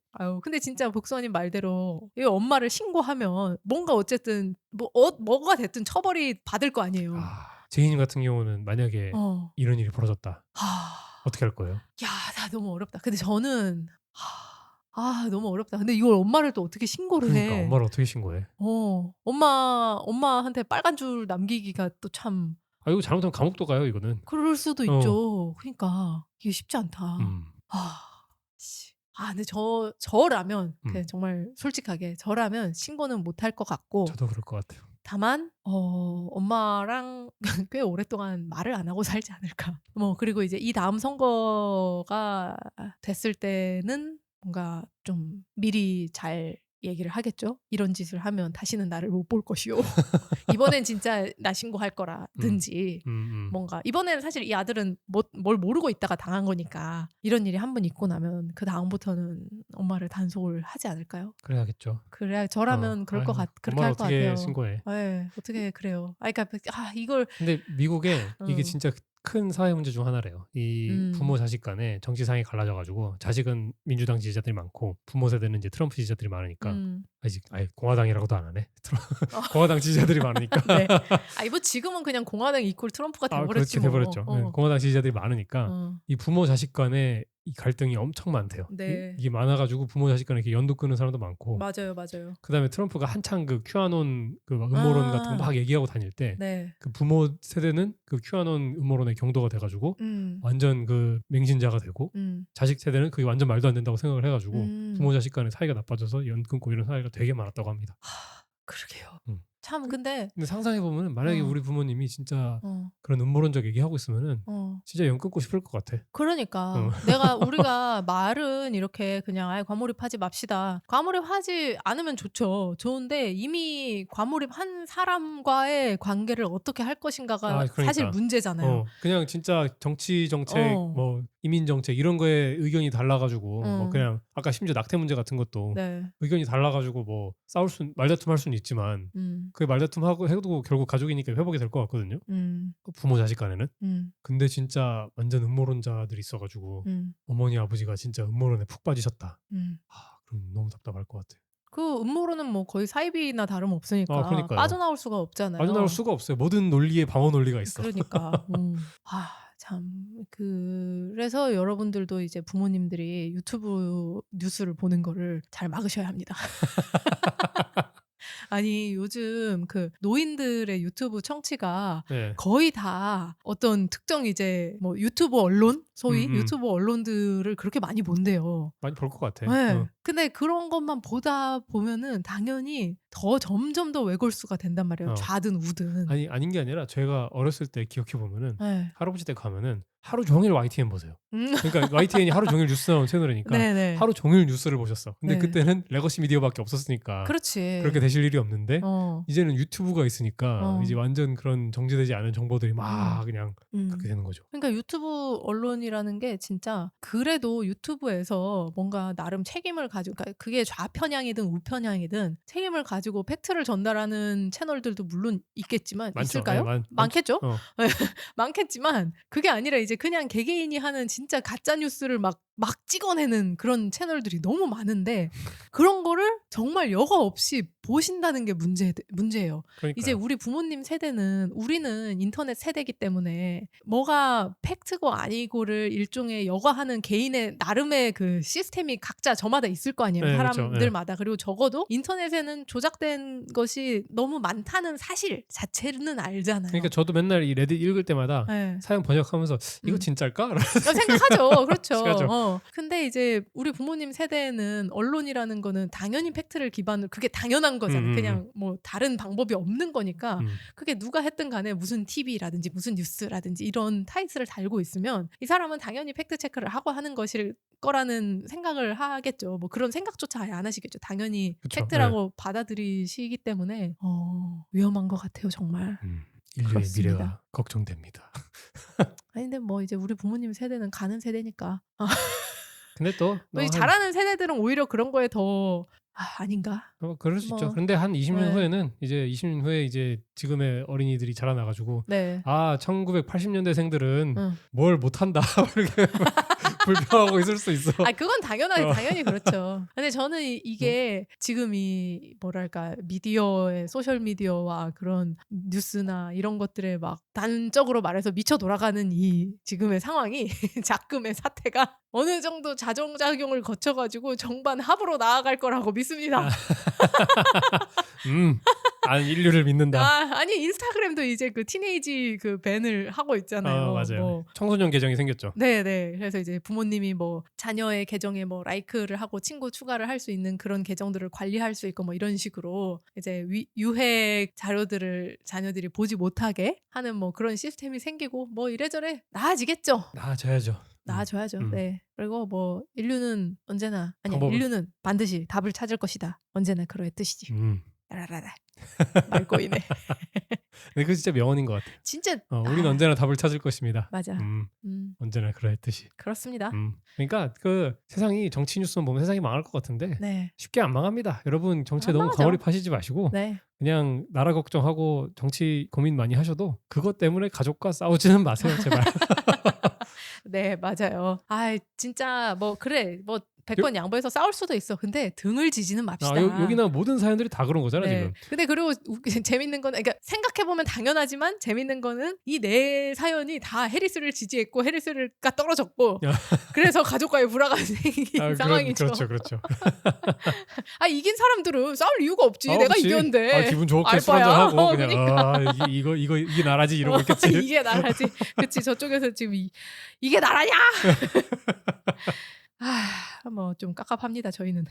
Speaker 2: 근데 진짜 복수원님 말대로 이 엄마를 신고하면 뭔가 어쨌든 뭐가 됐든 처벌이 받을 거 아니에요.
Speaker 1: 제이님 같은 경우는 만약에 이런 일이 벌어졌다. 어떻게 할 거예요?
Speaker 2: 야, 나 너무 어렵다. 근데 저는 너무 어렵다. 근데 이걸 엄마를 또 어떻게 신고를 해?
Speaker 1: 그러니까 엄마를 어떻게 신고해?
Speaker 2: 엄마한테 빨간 줄 남기기가 또 참.
Speaker 1: 이거 잘못하면 감옥도 가요, 이거는.
Speaker 2: 그럴 수도 있죠. 그러니까 이게 쉽지 않다. 근데 저라면 그냥 정말 솔직하게 저라면 신고는 못할 것 같고.
Speaker 1: 저도 그럴 것 같아요.
Speaker 2: 다만 엄마랑 꽤 오랫동안 말을 안 하고 살지 않을까. 그리고 이제 이 다음 선거가 됐을 때는 뭔가 좀 미리 잘 얘기를 하겠죠. 이런 짓을 하면 다시는 나를 못 볼 것이요. 이번엔 진짜 나 신고할 거라든지 뭔가. 이번에는 사실 이 아들은 뭘 모르고 있다가 당한 거니까 이런 일이 한 번 있고 나면 그 다음부터는 엄마를 단속을 하지 않을까요?
Speaker 1: 그래야겠죠.
Speaker 2: 그래야 저라면 그렇게 할 것 같아요.
Speaker 1: 어떻게 신고해?
Speaker 2: 네, 어떻게 그래요. 그러니까 이걸.
Speaker 1: 근데 미국에 이게 진짜 큰 사회 문제 중 하나래요. 이 부모 자식 간에 정치상이 갈라져가지고 자식은 민주당 지지자들이 많고 부모 세대는 이제 트럼프 지지자들이 많으니까 아직 공화당이라고도 안 하네. 공화당 지지자들이 많으니까.
Speaker 2: 네. 뭐 지금은 그냥 공화당 이퀄 트럼프가 돼버렸지.
Speaker 1: 그렇지, 돼버렸죠. 공화당 지지자들이 많으니까 이 부모 자식 간에 이 갈등이 엄청 많대요.
Speaker 2: 네.
Speaker 1: 이게 많아가지고 부모 자식 간에 이렇게 연도 끄는 사람도 많고.
Speaker 2: 맞아요, 맞아요.
Speaker 1: 그다음에 트럼프가 한창 그 QAnon 그 막 음모론 같은 거 막 얘기하고 다닐 때
Speaker 2: 네.
Speaker 1: 그 부모 세대는 그 QAnon 음모론의 경도가 돼가지고
Speaker 2: 음.
Speaker 1: 완전 그 맹신자가 되고 자식 세대는 그게 완전 말도 안 된다고 생각을 해가지고 부모 자식 간의 사이가 나빠져서 연 끊고 이런 사이가 되게 많았다고 합니다.
Speaker 2: 그러게요.
Speaker 1: 음.
Speaker 2: 참 근데
Speaker 1: 상상해 보면 만약에 우리 부모님이 진짜 그런 음모론적 얘기하고 있으면은 진짜 연 끊고 싶을 것 같아.
Speaker 2: 그러니까 우리가 말은 이렇게 그냥 아예 과몰입하지 맙시다. 과몰입하지 않으면 좋죠. 좋은데 이미 과몰입한 사람과의 관계를 어떻게 할 것인가가
Speaker 1: 그러니까.
Speaker 2: 사실 문제잖아요.
Speaker 1: 그냥 진짜 정치 정책 뭐 이민 정책 이런 거에 의견이 달라가지고 뭐 그냥 아까 심지어 낙태 문제 같은 것도
Speaker 2: 네.
Speaker 1: 의견이 달라가지고 뭐 말다툼할 수는 있지만 그 말다툼하고 해도 결국 가족이니까 회복이 될 것 같거든요. 부모 자식 간에는. 근데 진짜 완전 음모론자들이 있어가지고 어머니 아버지가 진짜 음모론에 푹 빠지셨다. 그럼 너무 답답할 것 같아요.
Speaker 2: 그 음모론은 뭐 거의 사이비나 다름없으니까
Speaker 1: 그러니까요.
Speaker 2: 빠져나올 수가 없잖아요.
Speaker 1: 빠져나올 수가 없어요. 모든 논리에 방어 논리가 있어.
Speaker 2: 그러니까. 참 그래서 여러분들도 이제 부모님들이 유튜브 뉴스를 보는 거를 잘 막으셔야 합니다. 아니 요즘 그 노인들의 유튜브 청취가
Speaker 1: 네.
Speaker 2: 거의 다 어떤 특정 이제 뭐 유튜브 언론 소위 유튜브 언론들을 그렇게 많이 본대요.
Speaker 1: 많이 볼 것 같아.
Speaker 2: 네. 근데 그런 것만 보다 보면은 당연히 더 점점 더 외골수가 된단 말이에요. 좌든 우든.
Speaker 1: 아닌 게 아니라 제가 어렸을 때 기억해 보면은
Speaker 2: 네.
Speaker 1: 할아버지 댁 가면은 하루 종일 YTN 보세요. 그러니까 YTN이 하루 종일 뉴스 나오는 채널이니까
Speaker 2: 네네.
Speaker 1: 하루 종일 뉴스를 보셨어. 근데
Speaker 2: 네.
Speaker 1: 그때는 레거시 미디어밖에 없었으니까
Speaker 2: 그렇지.
Speaker 1: 그렇게 되실 일이 없는데 이제는 유튜브가 있으니까 이제 완전 그런 정제되지 않은 정보들이 막 그냥 그렇게 되는 거죠.
Speaker 2: 그러니까 유튜브 언론이라는 게 진짜 그래도 유튜브에서 뭔가 나름 책임을 가지고 그러니까 그게 좌편향이든 우편향이든 책임을 가지고 팩트를 전달하는 채널들도 물론 있겠지만
Speaker 1: 많죠.
Speaker 2: 있을까요?
Speaker 1: 네,
Speaker 2: 많겠죠? 많겠지만 그게 아니라 이제 그냥 개개인이 하는 진짜 가짜 뉴스를 막 찍어내는 그런 채널들이 너무 많은데 그런 거를 정말 여과 없이 보신다는 게 문제예요.
Speaker 1: 그러니까요.
Speaker 2: 이제 우리 부모님 세대는 우리는 인터넷 세대이기 때문에 뭐가 팩트고 아니고를 일종의 여과하는 개인의 나름의 그 시스템이 각자 저마다 있을 거 아니에요.
Speaker 1: 네,
Speaker 2: 사람들마다. 그렇죠. 그리고 적어도 인터넷에는 조작된 것이 너무 많다는 사실 자체는 알잖아요.
Speaker 1: 그러니까 저도 맨날 이 레딧 읽을 때마다
Speaker 2: 네.
Speaker 1: 사연 번역하면서 이거 진짜일까?
Speaker 2: 생각하죠. 그렇죠.
Speaker 1: 생각하죠.
Speaker 2: 근데 이제 우리 부모님 세대는 언론이라는 거는 당연히 팩트를 기반으로 그게 당연한 거잖아요. 그냥 뭐 다른 방법이 없는 거니까 그게 누가 했든 간에 무슨 TV라든지 무슨 뉴스라든지 이런 타이틀을 달고 있으면 이 사람은 당연히 팩트 체크를 하고 하는 것일 거라는 생각을 하겠죠. 뭐 그런 생각조차 아예 안 하시겠죠. 당연히
Speaker 1: 그쵸.
Speaker 2: 팩트라고 받아들이시기 때문에 위험한 것 같아요. 정말.
Speaker 1: 인류의
Speaker 2: 그렇습니다.
Speaker 1: 미래가 걱정됩니다.
Speaker 2: 아니 근데 뭐 이제 우리 부모님 세대는 가는 세대니까.
Speaker 1: 근데 또
Speaker 2: 잘하는 세대들은 오히려 그런 거에 더 아닌가?
Speaker 1: 그럴 수
Speaker 2: 뭐,
Speaker 1: 있죠. 그런데 한 20년
Speaker 2: 네.
Speaker 1: 후에는 이제 20년 후에 이제 지금의 어린이들이 자라나가지고
Speaker 2: 네.
Speaker 1: 1980년대생들은 뭘 못한다 이렇게 불평하고 있을 수 있어.
Speaker 2: 그건 당연히 그렇죠. 근데 저는 이게 지금 이 뭐랄까 미디어의 소셜 미디어와 그런 뉴스나 이런 것들에 막 단적으로 말해서 미쳐 돌아가는 이 지금의 상황이 작금의 사태가 어느 정도 자정작용을 거쳐가지고 정반 합으로 나아갈 거라고 믿습니다.
Speaker 1: 인류를 믿는다.
Speaker 2: 아니 인스타그램도 이제 그 티네이지 그 밴을 하고 있잖아요.
Speaker 1: 맞아요.
Speaker 2: 뭐.
Speaker 1: 청소년 계정이 생겼죠.
Speaker 2: 네네. 그래서 이제 부모님이 뭐 자녀의 계정에 뭐 라이크를 하고 친구 추가를 할 수 있는 그런 계정들을 관리할 수 있고 뭐 이런 식으로 이제 유해 자료들을 자녀들이 보지 못하게 하는 뭐 그런 시스템이 생기고 뭐 이래저래 나아지겠죠. 나아져야죠. 네. 그리고 뭐 인류는 언제나 인류는 반드시 답을 찾을 것이다. 언제나 그러했듯이지. 라라라. 말꼬이네.
Speaker 1: 네, 그 진짜 명언인 것 같아요.
Speaker 2: 진짜.
Speaker 1: 우린 언제나 답을 찾을 것입니다.
Speaker 2: 맞아.
Speaker 1: 언제나 그러했듯이.
Speaker 2: 그렇습니다.
Speaker 1: 그러니까 그 세상이 정치 뉴스만 보면 세상이 망할 것 같은데
Speaker 2: 네.
Speaker 1: 쉽게 안 망합니다. 여러분 정치에
Speaker 2: 안
Speaker 1: 너무
Speaker 2: 망하죠.
Speaker 1: 과몰입하시지 마시고
Speaker 2: 네.
Speaker 1: 그냥 나라 걱정하고 정치 고민 많이 하셔도 그것 때문에 가족과 싸우지는 마세요, 제발.
Speaker 2: 네, 맞아요. 진짜 뭐 그래. 뭐 100번 양보해서 싸울 수도 있어. 근데 등을 지지는 맙시다.
Speaker 1: 여기나 모든 사연들이 다 그런 거잖아 지금.
Speaker 2: 근데 그리고 재밌는 거는 그러니까 생각해보면 당연하지만 재밌는 거는 이 네 사연이 다 해리스를 지지했고 해리스가 떨어졌고 그래서 가족과의 불화가 생긴 상황이죠.
Speaker 1: 그렇죠.
Speaker 2: 이긴 사람들은 싸울 이유가 없지. 내가
Speaker 1: 그치.
Speaker 2: 이겼는데.
Speaker 1: 기분 좋게 술
Speaker 2: 알바야.
Speaker 1: 한잔하고 그냥
Speaker 2: 그러니까.
Speaker 1: 이게 나라지 이러고 있겠지.
Speaker 2: 이게 나라지. 그치. 저쪽에서 지금 이게 나라냐? 뭐 좀 깝깝합니다. 저희는.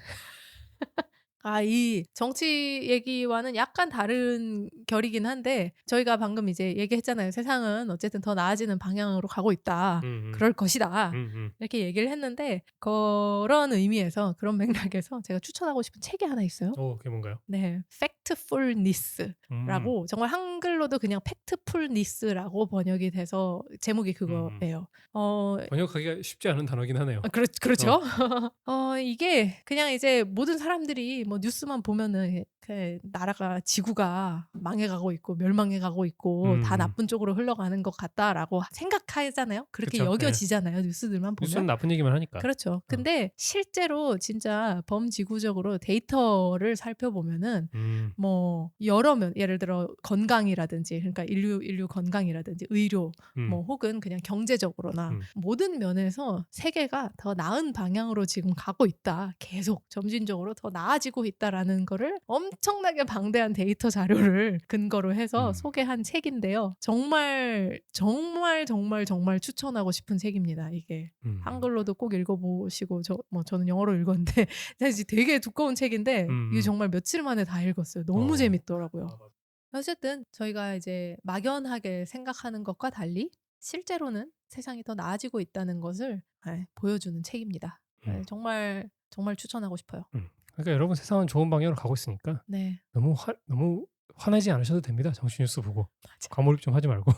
Speaker 2: 이 정치 얘기와는 약간 다른 결이긴 한데 저희가 방금 이제 얘기했잖아요. 세상은 어쨌든 더 나아지는 방향으로 가고 있다. 그럴 것이다. 이렇게 얘기를 했는데 그런 의미에서 그런 맥락에서 제가 추천하고 싶은 책이 하나 있어요.
Speaker 1: 그게 뭔가요?
Speaker 2: 네, 팩트풀니스라고 정말 한글로도 그냥 팩트풀니스라고 번역이 돼서 제목이 그거예요.
Speaker 1: 번역하기가 쉽지 않은 단어긴 하네요.
Speaker 2: 그렇죠. 이게 그냥 이제 모든 사람들이 뭐 뉴스만 보면은 나라가 지구가 망해가고 있고 멸망해가고 있고 다 나쁜 쪽으로 흘러가는 것 같다라고 생각하잖아요. 그렇게
Speaker 1: 그쵸,
Speaker 2: 여겨지잖아요. 뉴스들만 보면.
Speaker 1: 뉴스는 나쁜 얘기만 하니까.
Speaker 2: 그렇죠. 근데 실제로 진짜 범지구적으로 데이터를 살펴보면은 뭐 여러 면 예를 들어 건강이라든지 그러니까 인류 건강이라든지 의료 뭐 혹은 그냥 경제적으로나 모든 면에서 세계가 더 나은 방향으로 지금 가고 있다. 계속 점진적으로 더 나아지고 있다라는 거를 엄청나게 방대한 데이터 자료를 근거로 해서 소개한 책인데요. 정말 추천하고 싶은 책입니다. 이게 한글로도 꼭 읽어보시고 저는 영어로 읽었는데 사실 되게 두꺼운 책인데 이게 정말 며칠 만에 다 읽었어요. 너무 재밌더라고요. 어쨌든 저희가 이제 막연하게 생각하는 것과 달리 실제로는 세상이 더 나아지고 있다는 것을 보여주는 책입니다. 정말 추천하고 싶어요.
Speaker 1: 그러니까 여러분 세상은 좋은 방향으로 가고 있으니까 너무 화내지 않으셔도 됩니다. 정치 뉴스 보고.
Speaker 2: 맞아.
Speaker 1: 과몰입 좀 하지 말고.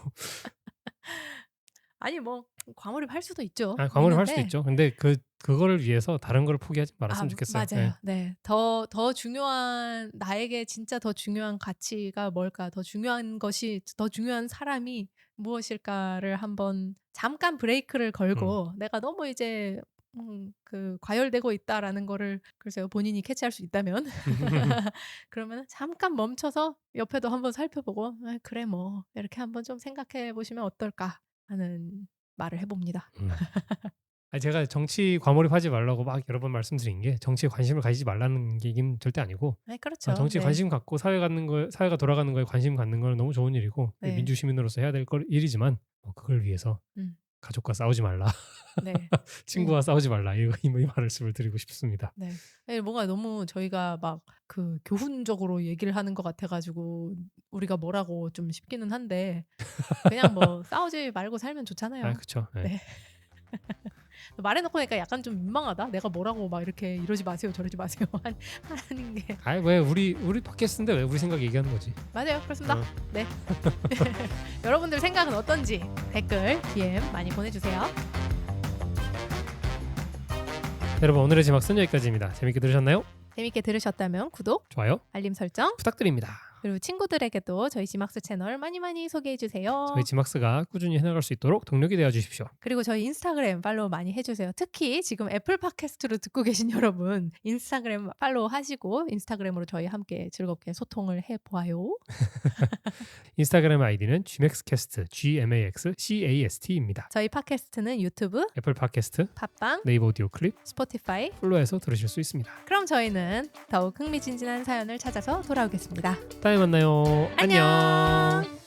Speaker 2: 아니 뭐 과몰입할 수도 있죠.
Speaker 1: 과몰입할 수도 있죠. 근데 그거를 위해서 다른 걸 포기하지 말았으면 좋겠어요.
Speaker 2: 맞아요. 네. 더 중요한 나에게 진짜 더 중요한 가치가 뭘까? 더 중요한 것이 더 중요한 사람이 무엇일까를 한번 잠깐 브레이크를 걸고 내가 너무 이제 과열되고 있다라는 거를 글쎄요 본인이 캐치할 수 있다면 그러면 잠깐 멈춰서 옆에도 한번 살펴보고 그래 뭐 이렇게 한번 좀 생각해 보시면 어떨까 하는 말을 해봅니다.
Speaker 1: 제가 정치 과몰입하지 말라고 막 여러 번 말씀드린 게 정치에 관심을 가지지 말라는 얘기는 절대 아니고
Speaker 2: 그렇죠.
Speaker 1: 정치에 관심 갖고 사회가 돌아가는 거에 관심 갖는 건 너무 좋은 일이고 민주 시민으로서 해야 될 일이지만 그걸 위해서 가족과 싸우지 말라. 친구와 싸우지 말라. 이 말씀을 드리고 싶습니다.
Speaker 2: 뭔가 너무 저희가 막 그 교훈적으로 얘기를 하는 것 같아가지고 우리가 뭐라고 좀 싶기는 한데 그냥 뭐 싸우지 말고 살면 좋잖아요.
Speaker 1: 그렇죠.
Speaker 2: 말해놓고 니까 약간 좀 민망하다. 내가 뭐라고 막 이렇게 이러지 마세요 저러지 마세요 하는 게.
Speaker 1: 왜 우리 팟캐스트인데 왜 우리 생각 얘기하는 거지?
Speaker 2: 맞아요. 그렇습니다. 네. 여러분들 생각은 어떤지 댓글 DM 많이 보내주세요.
Speaker 1: 여러분 오늘의 지막은 여기까지입니다. 재밌게 들으셨나요?
Speaker 2: 재밌게 들으셨다면 구독,
Speaker 1: 좋아요,
Speaker 2: 알림 설정
Speaker 1: 부탁드립니다.
Speaker 2: 그리고 친구들에게도 저희 지막스 채널 많이 소개해주세요.
Speaker 1: 저희 지막스가 꾸준히 해나갈 수 있도록 동력이 되어주십시오.
Speaker 2: 그리고 저희 인스타그램 팔로우 많이 해주세요. 특히 지금 애플 팟캐스트로 듣고 계신 여러분 인스타그램 팔로우 하시고 인스타그램으로 저희 함께 즐겁게 소통을 해보아요.
Speaker 1: 인스타그램 아이디는 gmaxcast, gmaxcast입니다.
Speaker 2: 저희 팟캐스트는 유튜브,
Speaker 1: 애플 팟캐스트,
Speaker 2: 팟빵,
Speaker 1: 네이버 오디오 클립,
Speaker 2: 스포티파이,
Speaker 1: 플로에서 들으실 수 있습니다.
Speaker 2: 그럼 저희는 더욱 흥미진진한 사연을 찾아서 돌아오겠습니다.
Speaker 1: 다음에 만나요.
Speaker 2: 안녕.